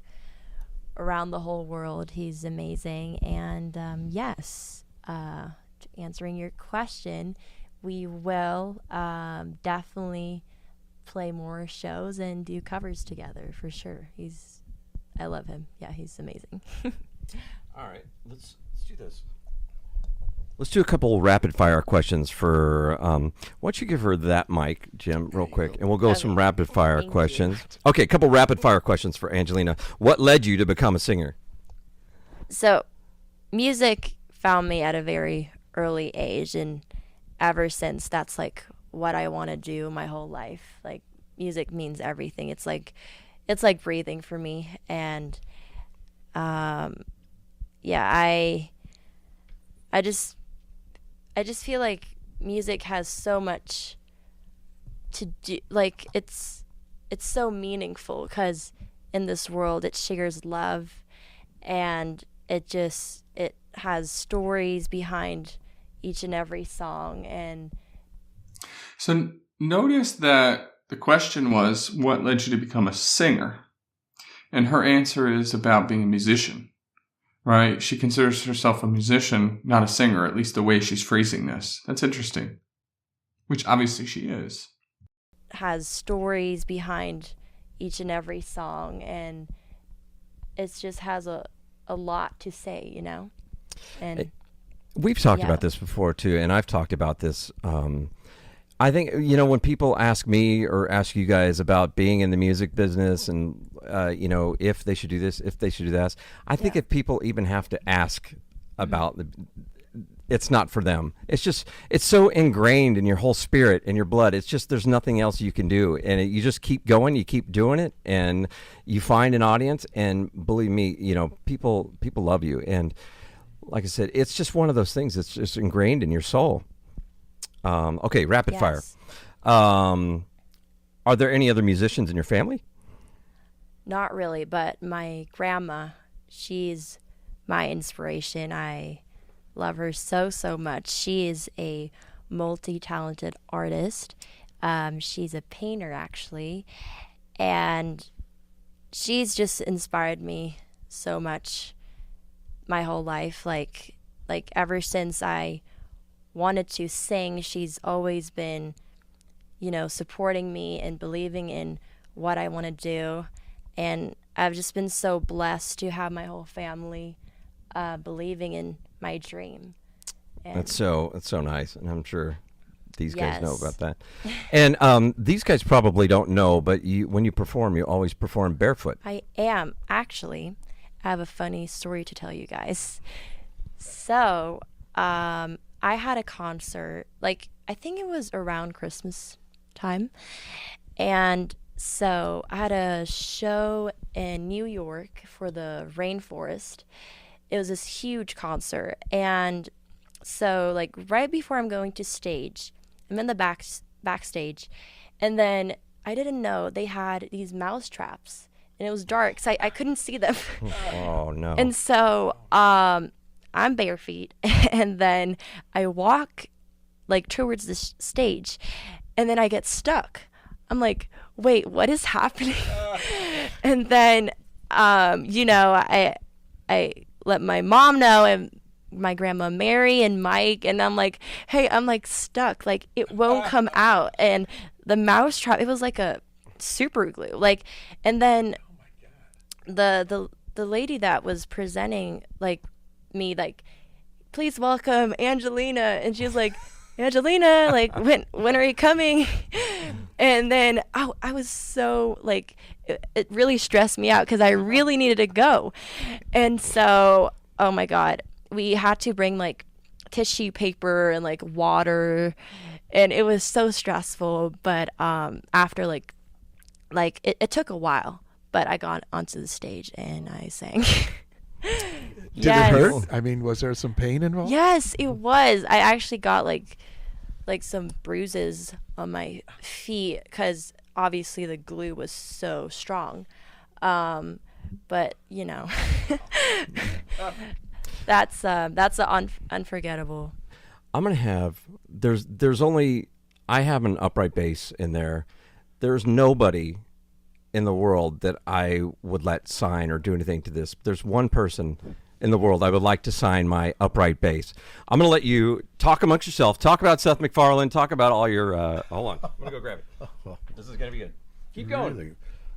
around the whole world. He's amazing. And yes, answering your question, we will definitely play more shows and do covers together for sure. I love him. Yeah, he's amazing. All right, let's do this. Let's do a couple rapid fire questions for. Why don't you give her that mic, Jim, real quick, and we'll go with some rapid fire questions. Okay, a couple rapid fire questions for Angelina. What led you to become a singer? So, music found me at a very early age, and ever since, that's like what I want to do my whole life. Like, music means everything. It's like it's like breathing for me. And yeah, I just feel like music has so much to do. Like it's so meaningful because in this world it shares love, and it has stories behind each and every song. And So notice that the question was, what led you to become a singer? And her answer is about being a musician, right? She considers herself a musician, not a singer, at least the way she's phrasing this. That's interesting, which obviously she is. Has stories behind each and every song, and it just has a lot to say, you know? And we've talked yeah. about this before too, and I've talked about this. I think, you know, when people ask me or ask you guys about being in the music business and, you know, if they should do this, if they should do that, I think if people even have to ask about it's not for them. It's just, it's so ingrained in your whole spirit and your blood. It's just, there's nothing else you can do. And you just keep going, you keep doing it, and you find an audience. And believe me, you know, people love you. And like I said, it's just one of those things that's just ingrained in your soul. Okay, rapid fire. Are there any other musicians in your family? Not really, but my grandma, she's my inspiration. I love her so much. She is a multi-talented artist. She's a painter, actually, and she's just inspired me so much my whole life. Like ever since I wanted to sing, she's always been, you know, supporting me and believing in what I want to do. And I've just been so blessed to have my whole family believing in my dream. And that's so nice, and I'm sure these guys know about that. And these guys probably don't know, but when you perform, you always perform barefoot. I am. Actually, I have a funny story to tell you guys. So, I had a concert, like, I think it was around Christmas time. And so I had a show in New York for the Rainforest. It was this huge concert. And so, like, right before I'm going to stage, I'm in the backstage. And then I didn't know they had these mouse traps. And it was dark, so I couldn't see them. Oh, no. And so I'm bare feet, and then I walk like towards the stage, and then I get stuck. I'm like, wait, what is happening? And then, you know, I let my mom know, and my grandma Mary and Mike, and I'm like, hey, I'm like stuck, like it won't come out. And the mouse trap, it was like a super glue, like, and then the lady that was presenting, like, me, like, please welcome Angelina, and she was like, Angelina, like, when are you coming? And then I was so, like, it really stressed me out because I really needed to go. And so, oh my God, we had to bring like tissue paper and like water, and it was so stressful. But after like it took a while, but I got onto the stage and I sang. Did it hurt? I mean, was there some pain involved? Yes, it was. I actually got like some bruises on my feet because obviously the glue was so strong. But you know, that's unforgettable. I'm gonna have I have an upright bass in there. There's nobody in the world that I would let sign or do anything to this. There's one person in the world I would like to sign my upright bass. I'm going to let you talk amongst yourself. Talk about Seth MacFarlane. Talk about all your... hold on. I'm going to go grab it. This is going to be good. Keep going. Really?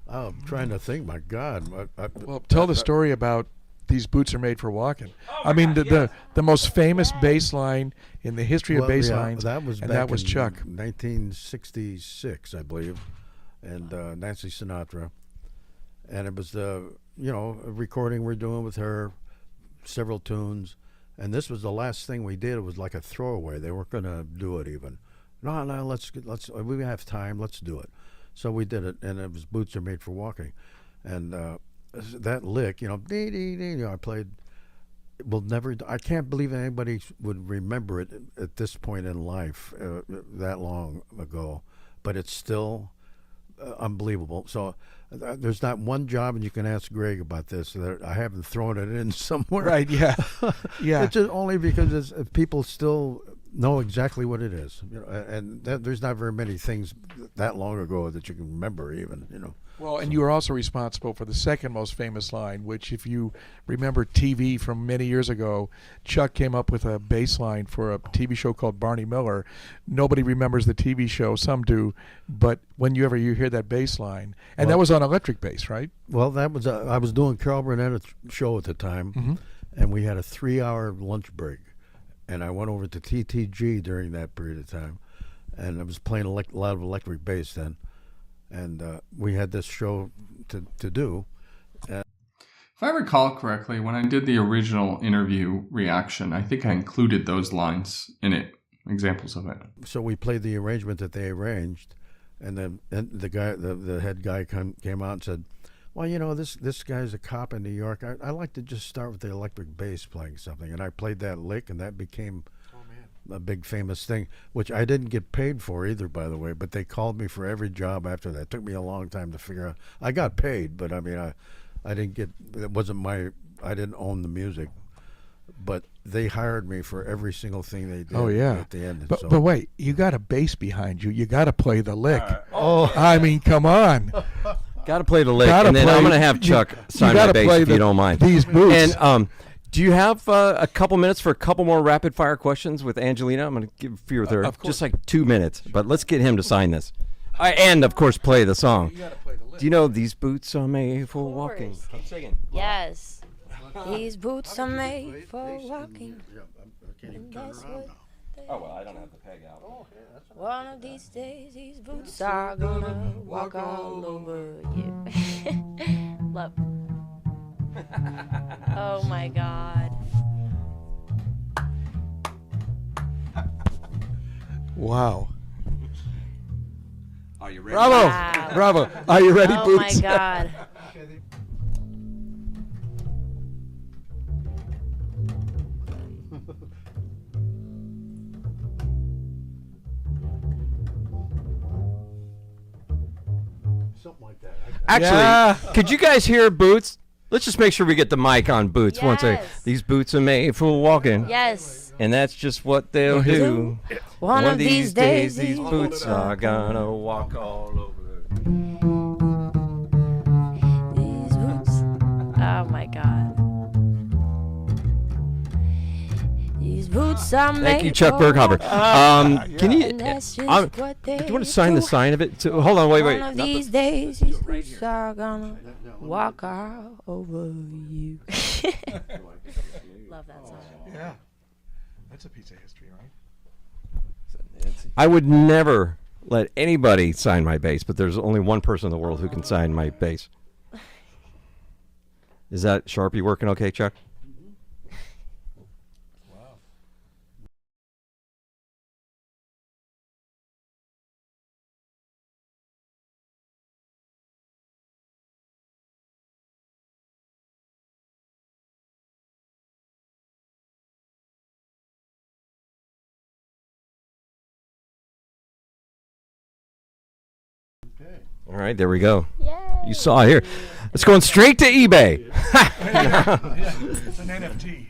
I'm trying to think. My God. Well, tell the story about these boots are made for walking. I mean, the most famous bass line in the history of bass lines, that was Chuck. 1966, I believe, and Nancy Sinatra. And it was a recording we're doing with her, several tunes, and this was the last thing we did. It was like a throwaway. They weren't going to do it even. No, we have time. Let's do it. So we did it, and it was Boots Are Made for Walking. And that lick, dee, dee, dee, I played, I can't believe anybody would remember it at this point in life, that long ago, but it's still unbelievable. So there's not one job, and you can ask Greg about this, that I haven't thrown it in somewhere. Right, yeah. Yeah. It's just only because people still know exactly what it is, and there's not very many things that long ago that you can remember even. Well, and you were also responsible for the second most famous line, which, if you remember TV from many years ago, Chuck came up with a bass line for a TV show called Barney Miller. Nobody remembers the TV show, some do, but whenever you hear that bass line, and that was on electric bass, right? Well, that was I was doing Carol Burnett's show at the time, and we had a 3-hour lunch break, and I went over to TTG during that period of time, and I was playing a lot of electric bass then. And we had this show to do. If I recall correctly, when I did the original interview reaction, I think I included those lines in it, examples of it. So we played the arrangement that they arranged, and then the head guy came out and said, "Well, this guy's a cop in New York. I like to just start with the electric bass playing something." And I played that lick, and that became a big famous thing, which I didn't get paid for either, by the way, but they called me for every job after that. It took me a long time to figure out. I got paid, but I mean, I didn't get, it wasn't I didn't own the music, but they hired me for every single thing they did. Oh, yeah. At the end. But wait, you got a bass behind you. You got to play the lick. I mean, come on. Got to play the lick, and then I'm going to have Chuck sign my bass if you don't mind. These boots. And do you have a couple minutes for a couple more rapid fire questions with Angelina? I'm going to give a few with her, just like 2 minutes. But let's get him to sign this, and of course play the song. Do you know these boots are made for walking? Keep singing. Yes. These boots are made for walking. And that's what Oh well, I don't have the peg out. one of these days, these boots are gonna walk all over you. Love. Oh my God. Wow. Are you ready? Bravo. Wow. Bravo. Are you ready, Oh Boots? my God. Something like that. Actually, could you guys hear Boots? Let's just make sure we get the mic on Boots once. Yes. These boots are made for walking. Yes. And that's just what they'll do. One of these days, these boots are gonna walk all over. These boots. Oh my God. These boots are made. Thank you, Chuck for Berghofer. Can you? And that's just what do you they want to sign the do. sign of it? Hold on, wait. One of Not these days, these boots are gonna walk all over you. Love that song. Yeah. That's a piece of history, right? I would never let anybody sign my bass, but there's only one person in the world who can sign my bass. Is that Sharpie working okay, Chuck? All right, there we go. Yay. You saw it here. It's going straight to eBay. It's an NFT.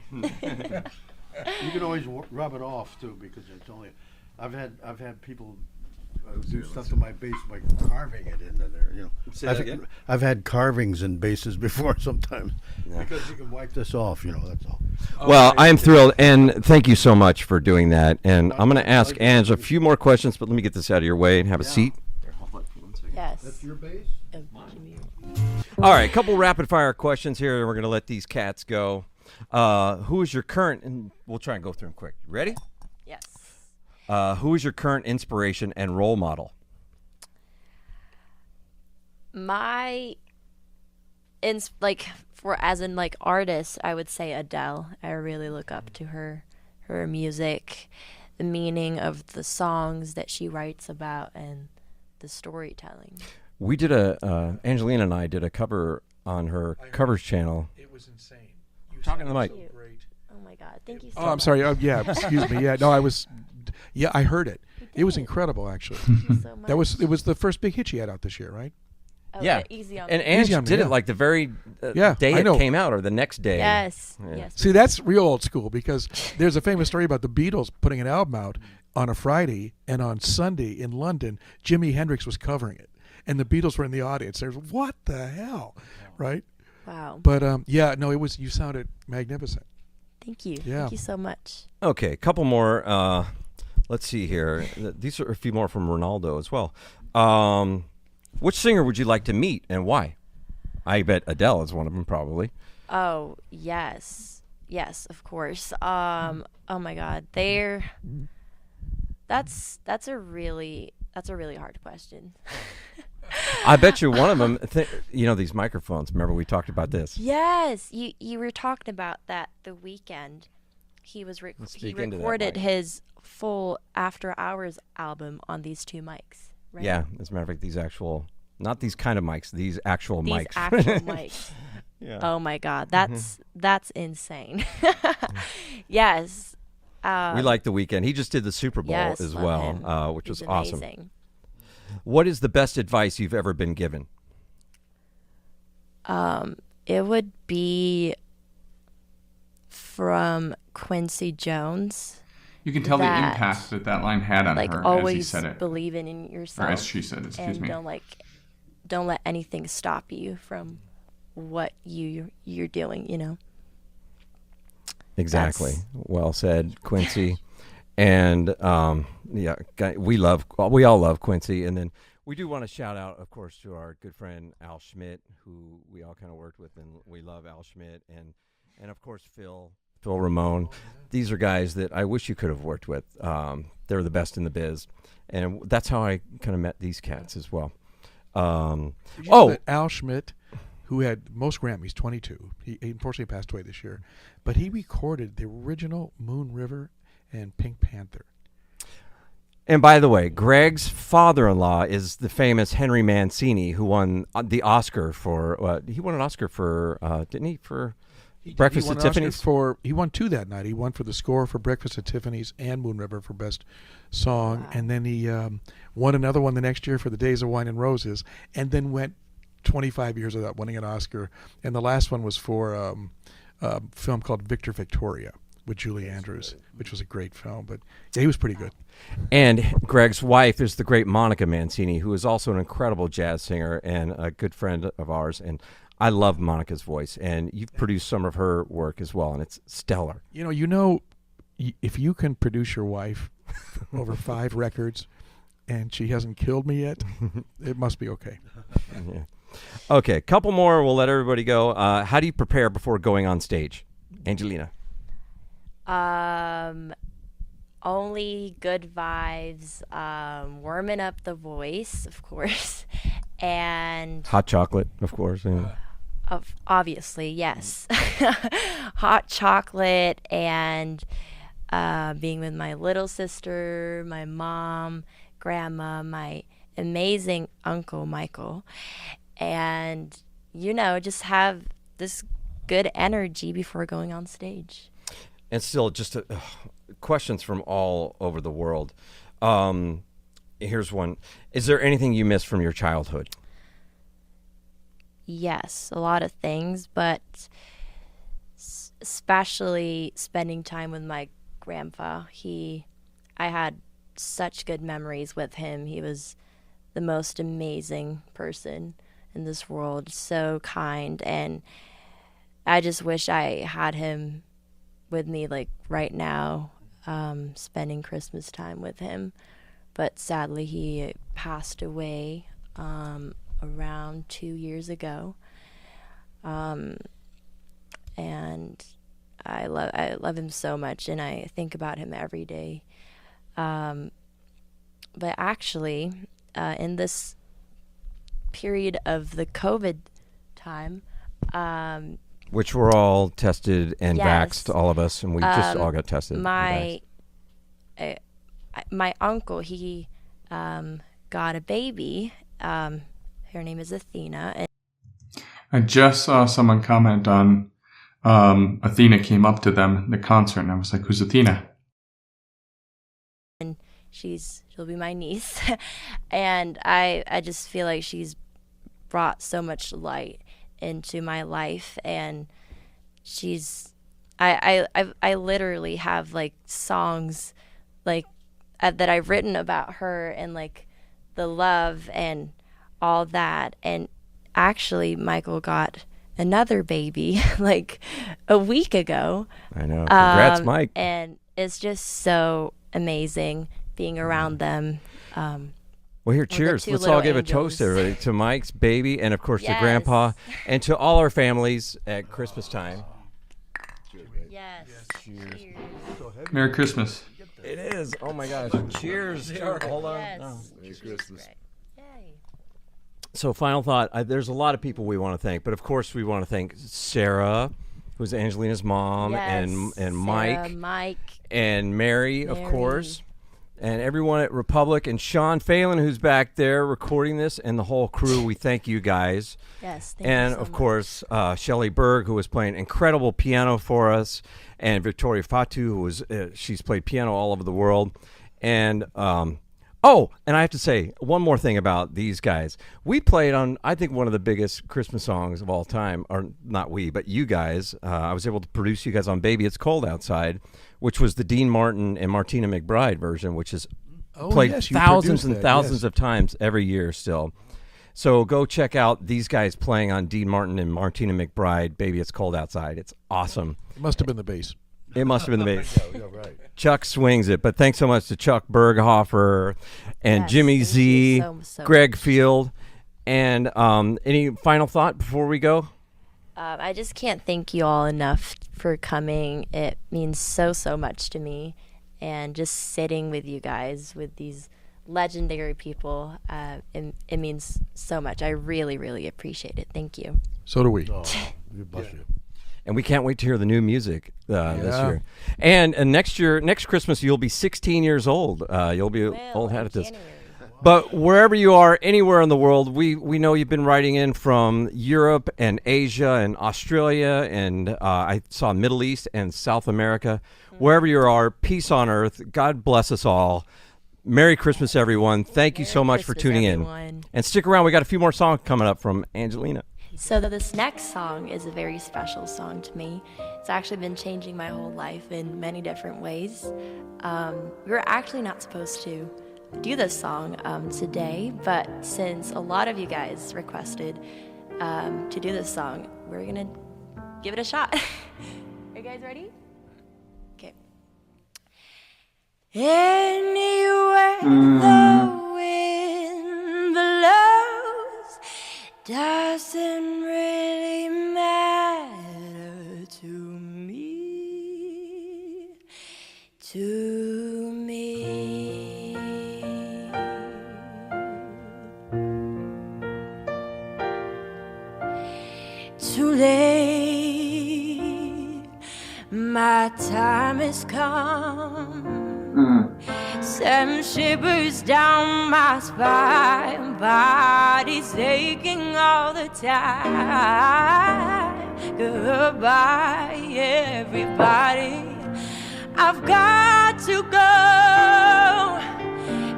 You can always rub it off too, because it's only. I've had people do stuff to my bass by carving it into there. Say that again? I've had carvings in basses before sometimes, because you can wipe this off. That's all. Well, I am thrilled, and thank you so much for doing that. And I'm going to ask Ange a few more questions, but let me get this out of your way and have a seat. Yes. That's your bass? All right, a couple rapid fire questions here, and we're going to let these cats go. Who is your current, and we'll try and go through them quick. You ready? Yes. Who is your current inspiration and role model? My artist, I would say Adele. I really look up to her music, the meaning of the songs that she writes about, and the storytelling. We did Angelina and I did a cover on her covers channel. It was insane. Talking to the mic. Thank you. Oh my God, thank you so Oh, much. I'm sorry. Yeah, excuse me. Yeah, no, I heard it. It was incredible, actually. Thank you so much. It was the first big hit she had out this year, right? Oh, Yeah. Easy on And me. Ange Easy on me, did yeah. it like the very Yeah, day I it know. came out or the next day. Yes, Yeah. yes. See, that's real old school because there's a famous story about the Beatles putting an album out on a Friday, and on Sunday in London, Jimi Hendrix was covering it, and the Beatles were in the audience. There's what the hell, right? Wow. But yeah, no, it was. You sounded magnificent. Thank you. Yeah. Thank you so much. Okay, a couple more. Let's see here. These are a few more from Ronaldo as well. Which singer would you like to meet and why? I bet Adele is one of them, probably. Oh, yes. Yes, of course. Oh my God. That's a really hard question. I bet you one of them. These microphones. Remember we talked about this. Yes, you were talking about that the weekend. He speak into that recorded mic. his full After Hours album on these two mics. Right? Yeah, as a matter of fact, these actual, not these kind of mics, these actual These mics. actual mics. Yeah. Oh my God, that's insane. Yes. We like The Weeknd. He just did the Super Bowl Yes, as love well, him. which He's was awesome. amazing. What is the best advice you've ever been given? It would be from Quincy Jones. You can tell the That, impact that line had on Like her as he always said it. believing in yourself. Or as she said, excuse and me. don't let anything stop you from what you're doing, you know. Exactly. That's- Well said, Quincy. And we all love Quincy. And then we do want to shout out, of course, to our good friend Al Schmidt, who we all kind of worked with, and we love Al Schmidt, and of course Phil Ramone. These are guys that I wish you could have worked with. They're the best in the biz, and that's how I kind of met these cats as well. Did you know that Al Schmidt, who had most Grammys, 22, he unfortunately passed away this year, but he recorded the original Moon River and Pink Panther. And by the way, Greg's father-in-law is the famous Henry Mancini, who won the Oscar for. He won an Oscar for, didn't he? For Breakfast at Tiffany's. He won two that night. He won for the score for Breakfast at Tiffany's and Moon River for best song, Wow. and then he won another one the next year for The Days of Wine and Roses, and then went 25 years without winning an Oscar. And the last one was for a film called Victor Victoria with Julie Andrews, which was a great film. But yeah, he was pretty good. And Greg's wife is the great Monica Mancini, who is also an incredible jazz singer and a good friend of ours. And I love Monica's voice, and you've produced some of her work as well, and it's stellar. If you can produce your wife over 5 records and she hasn't killed me yet, it must be okay. Yeah. Okay, couple more. We'll let everybody go. How do you prepare before going on stage? Angelina. Only good vibes, warming up the voice, of course, and Hot chocolate, of course. Yeah. obviously, yes. Hot chocolate and being with my little sister, my mom, grandma, my amazing uncle Michael, and just have this good energy before going on stage. And still, just questions from all over the world. Here's one. Is there anything you miss from your childhood? Yes, a lot of things, but especially spending time with my grandpa. I had such good memories with him. He was the most amazing person in this world, so kind, and I just wish I had him with me like right now, spending Christmas time with him. But sadly he passed away around 2 years ago, and I love him so much, and I think about him every day. But actually, in this period of the COVID time, which we're all tested and Yes. vaxxed, all of us, and we just all got tested. and my uncle, he got a baby. Her name is Athena. And I just saw someone comment on Athena came up to them in the concert, and I was like, "Who's Athena?" And she'll be my niece. And I just feel like she's brought so much light into my life, and I literally have like songs like that I've written about her, and like the love and all that. And actually Michael got another baby like a week ago. I know. Congrats, Mike. And it's just so amazing being around them. Well, here, cheers. Let's all give a toast, everybody, to Mike's baby, and of course to Grandpa, and to all our families at Christmas time. Yes. Cheers. Merry Christmas. It is. Oh my gosh. Cheers. Hold on. Yes. Oh. Merry Christmas. Yay. So, final thought. There's a lot of people we want to thank, but of course we want to thank Sarah, who's Angelina's mom, and Sarah, Mike, and Mary, of course, and everyone at Republic, and Sean Phelan, who's back there recording this, and the whole crew. We thank you guys. Yes, thank and you so of much. course, Shelley Berg, who was playing incredible piano for us, and Victoria Fatu, who was she's played piano all over the world, and and I have to say one more thing about these guys. We played on, I think, one of the biggest Christmas songs of all time, or not we, but you guys. I was able to produce you guys on "Baby It's Cold Outside," which was the Dean Martin and Martina McBride version, which is played yes, you thousands produced and that, thousands yes. of times every year still. So go check out these guys playing on Dean Martin and Martina McBride, "Baby It's Cold Outside." It's awesome. It must have been the bass. It must have been the bass. Yeah, right. Chuck swings it, but thanks so much to Chuck Berghofer and Yes, Jimmy thank Z, you so Greg much. Field, and any final thought before we go? I just can't thank you all enough for coming. It means so much to me, and just sitting with you guys, with these legendary people, it means so much. I really appreciate it. Thank you. So do we. Oh, you bless you. And we can't wait to hear the new music this year. And next Christmas, you'll be 16 years old. You'll be old hat at this. January. But wherever you are, anywhere in the world, we know you've been writing in from Europe and Asia and Australia, and I saw Middle East and South America. Wherever you are, peace on earth. God bless us all. Merry Christmas, everyone. Thank you so much for Christmas, tuning everyone. in. And stick around. We got a few more songs coming up from Angelina. So this next song is a very special song to me. It's actually been changing my whole life in many different ways. We were actually not supposed to do this song today, but since a lot of you guys requested to do this song, we're gonna give it a shot. Are you guys ready? Okay. Anywhere the wind blows doesn't really matter to me, Too late, my time has come. Some shivers down my spine, body's aching all the time. Goodbye, everybody. I've got to go.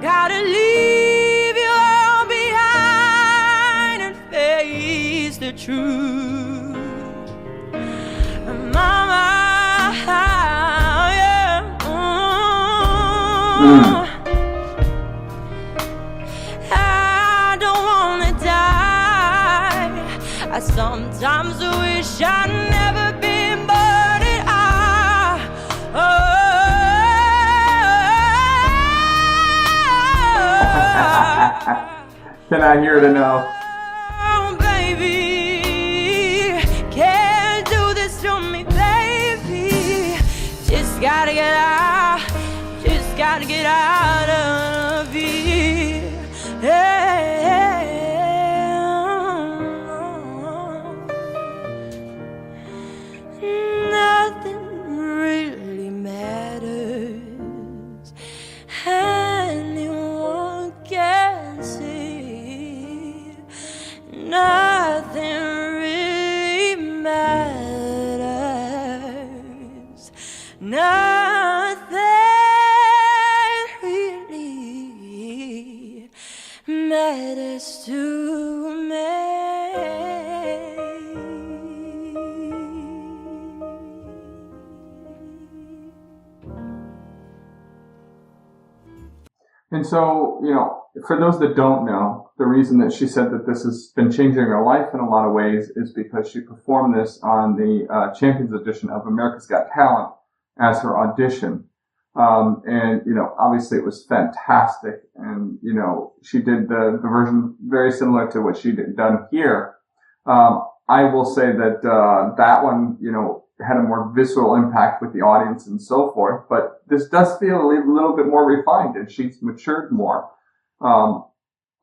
Gotta leave you all behind and face the truth. Mama, I don't wanna die. I sometimes wish I'd never been born at all. Can I hear it enough? Oh, baby, can't do this to me, baby. Just gotta get out. Just gotta get out of here. Nothing really matters. Anyone can And so, for those that don't know, the reason that she said that this has been changing her life in a lot of ways is because she performed this on the Champions edition of America's Got Talent as her audition. Obviously it was fantastic. And, she did the version very similar to what she done here. I will say that, that one, had a more visceral impact with the audience and so forth, but this does feel a little bit more refined and she's matured more. All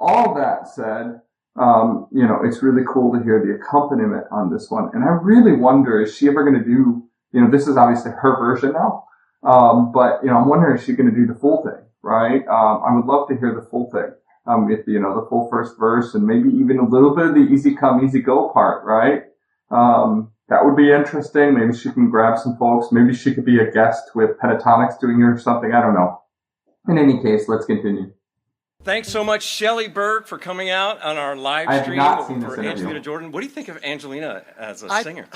that said, it's really cool to hear the accompaniment on this one. And I really wonder, is she ever going to do, this is obviously her version now. But I'm wondering if she's going to do the full thing, right? I would love to hear the full thing. With, the full first verse and maybe even a little bit of the easy come, easy go part, right? That would be interesting. Maybe she can grab some folks. Maybe she could be a guest with Pentatonics doing it or something. I don't know. In any case, let's continue. Thanks so much, Shelley Berg, for coming out on our live stream for Angelina Jordan. What do you think of Angelina as a singer?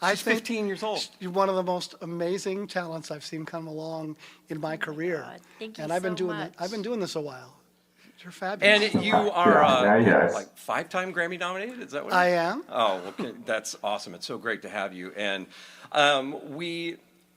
She's 15 years old. She's one of the most amazing talents I've seen come along in my career. Thank you and I've been so doing much. I've been doing this a while. You're fabulous. And you are like 5-time Grammy nominated? Is that what? I am. Oh, okay. That's awesome. It's so great to have you. And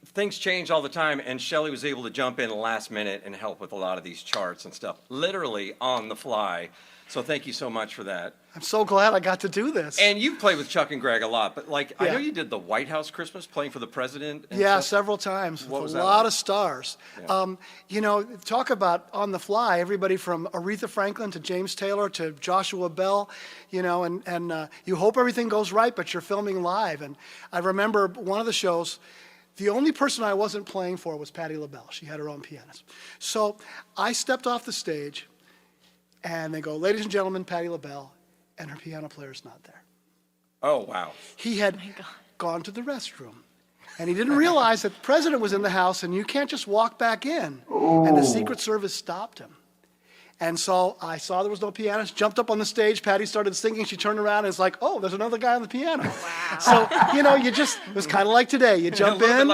things change all the time, and Shelley was able to jump in last minute and help with a lot of these charts and stuff, literally on the fly. So thank you so much for that. I'm so glad I got to do this. And you've played with Chuck and Greg a lot, but I know you did the White House Christmas playing for the president. And stuff. Several times What with was a that lot like? of stars. Yeah. Talk about on the fly. Everybody from Aretha Franklin to James Taylor to Joshua Bell. And you hope everything goes right, but you're filming live. And I remember one of the shows. The only person I wasn't playing for was Patti LaBelle. She had her own pianist. So I stepped off the stage, and they go, "Ladies and gentlemen, Patti LaBelle," and her piano player's not there. Oh, wow. He had gone to the restroom, and he didn't realize that the president was in the house, and you can't just walk back in. And the Secret Service stopped him. And so I saw there was no pianist, jumped up on the stage, Patti started singing, she turned around and it's like, oh, there's another guy on the piano. Wow. So, it was kind of like today. You jump in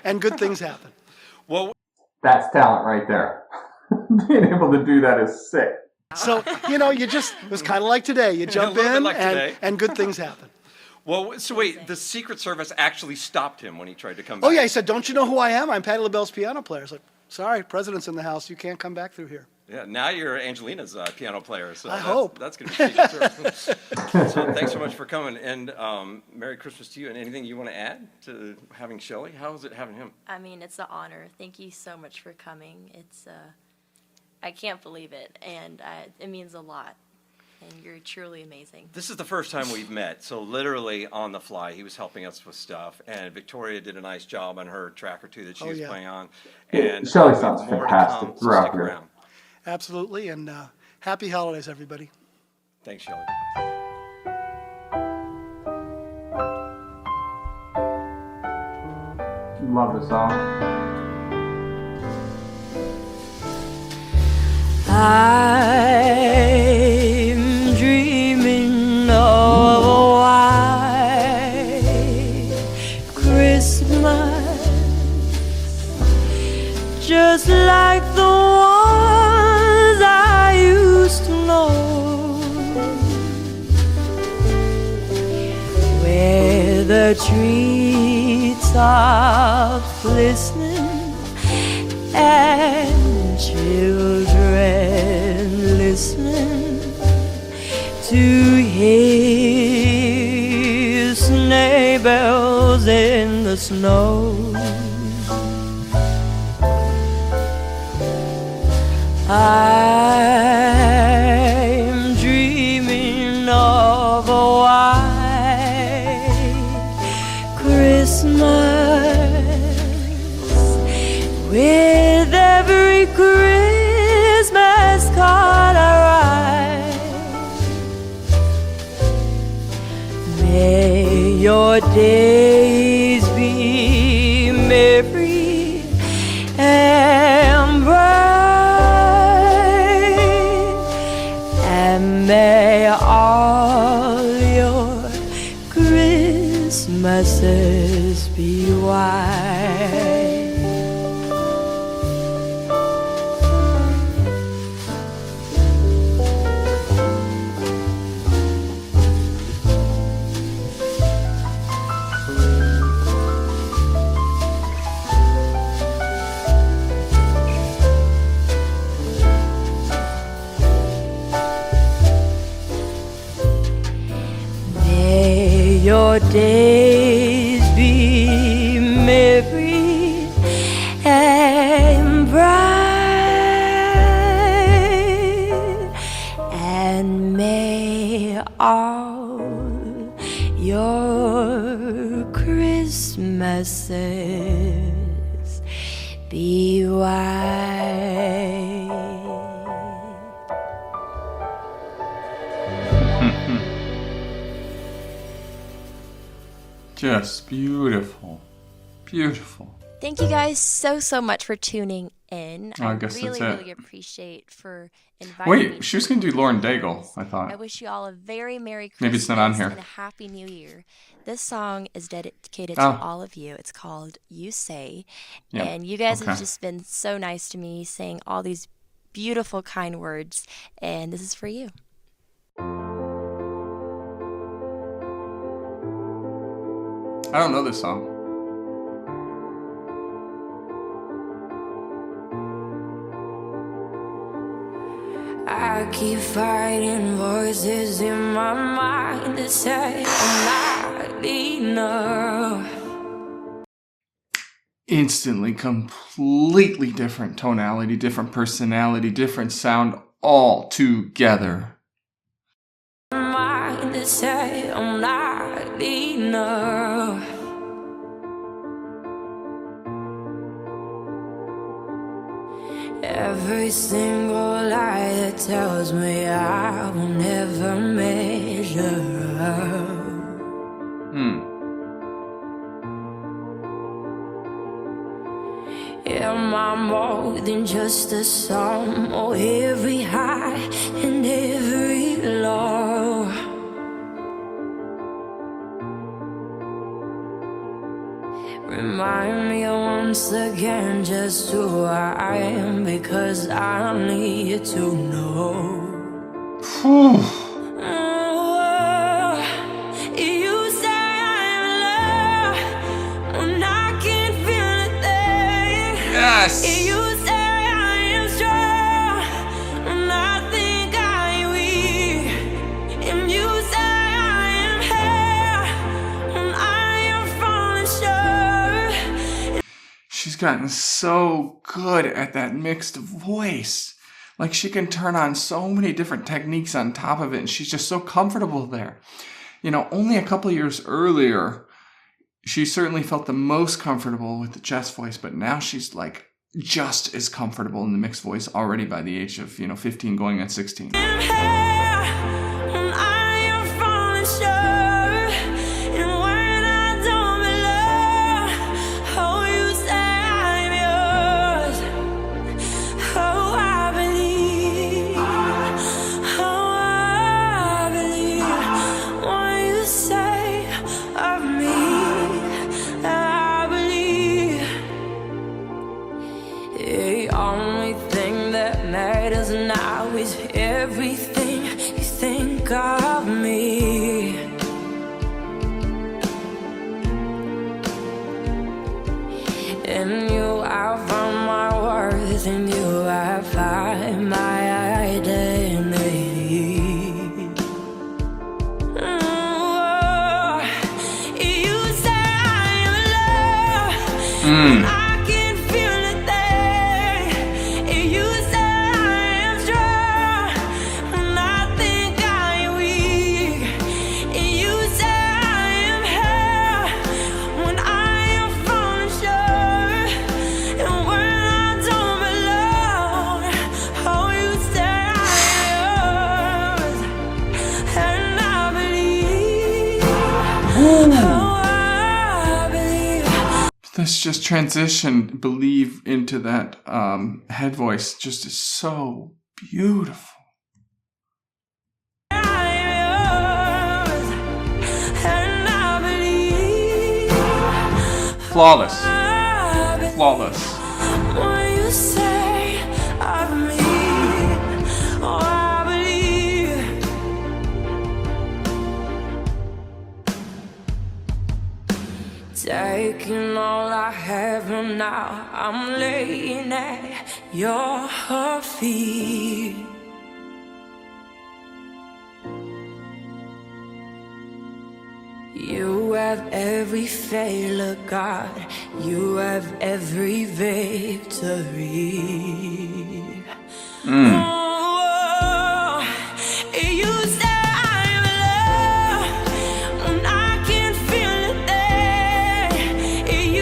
and good things happen. Well, that's talent right there. Being able to do that is sick. So, it was kind of like today. You jump in and good things happen. Well, so wait, the Secret Service actually stopped him when he tried to come back. Oh, yeah, he said, don't you know who I am? I'm Patti LaBelle's piano player. I was like, sorry, president's in the house. You can't come back through here. Yeah, now you're Angelina's piano player. So I hope. That's going to be Secret Service. So thanks so much for coming. And Merry Christmas to you. And anything you want to add to having Shelley? How is it having him? I mean, it's an honor. Thank you so much for coming. It's I can't believe it, and it means a lot. And you're truly amazing. This is the first time we've met, so literally on the fly, he was helping us with stuff, and Victoria did a nice job on her track or two that she was playing on. And Shelley sounds fantastic throughout stick here. around. Absolutely, and happy holidays, everybody. Thanks, Shelley. Love the song. I'm dreaming of a white Christmas, just like the ones I used to know, where the treetops glistening and children listening to hear sleigh bells in the snow. I'm dreaming of a white Christmas, with every Christmas card I write. May your days be merry and bright, and may all your Christmases be white. promises. Be wise. Just beautiful. Beautiful. Thank you guys so much for tuning in. I guess really, that's it. really appreciate for inviting me. Wait, she was going to do Lauren Daigle, I thought. I wish you all a very Merry Christmas Maybe it's not on here. and a Happy New Year. This song is dedicated Oh. to all of you. It's called You Say. Yep. And you guys Okay. have just been so nice to me, saying all these beautiful, kind words. And this is for you. I don't know this song. I keep fighting voices in my mind that say I'm not enough. Instantly, completely different tonality, different personality, different sound all together. Mind that say I'm not enough. Every single lie that tells me I will never measure up. Am I more than just a sum? Or every high and every low? Remind me once again just who I am, because I need to know. Whew. You say I'm love when I can't feel a thing. Yes! You say I am strong when I think I'm weak. And you say I am hell when I am falling short. She's gotten so good at that mixed voice. Like, she can turn on so many different techniques on top of it, and she's just so comfortable there. You know, only a couple years earlier, she certainly felt the most comfortable with the chest voice, but now she's like just as comfortable in the mixed voice already by the age of, 15 going on 16. Now is everything you think of me. In you I found my worth, in you I find my identity. You say I'm love. I can feel it there. You say This just transition, believe, into that head voice just is so beautiful. Flawless. Flawless. What you say of me, oh, I believe. Taking all I have and now I'm laying at your feet. You have every failure, God. You have every victory. Oh, you say I'm love when I can't feel it there. You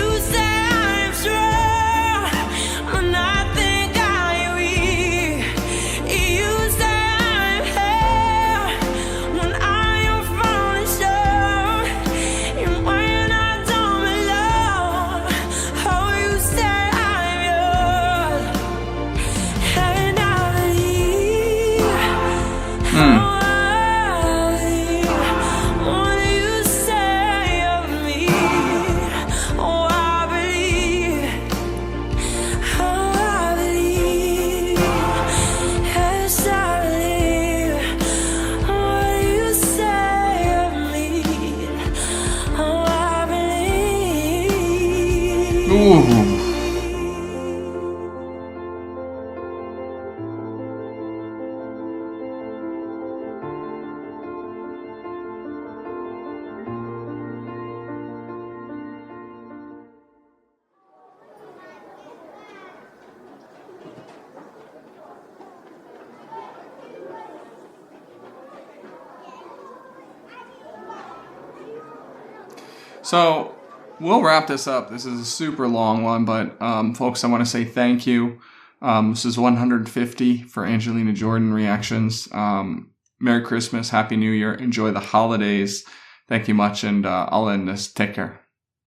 So we'll wrap this up. This is a super long one, but folks, I want to say thank you. This is 150 for Angelina Jordan reactions. Merry Christmas, Happy New Year, enjoy the holidays. Thank you much, and I'll end this. Take care.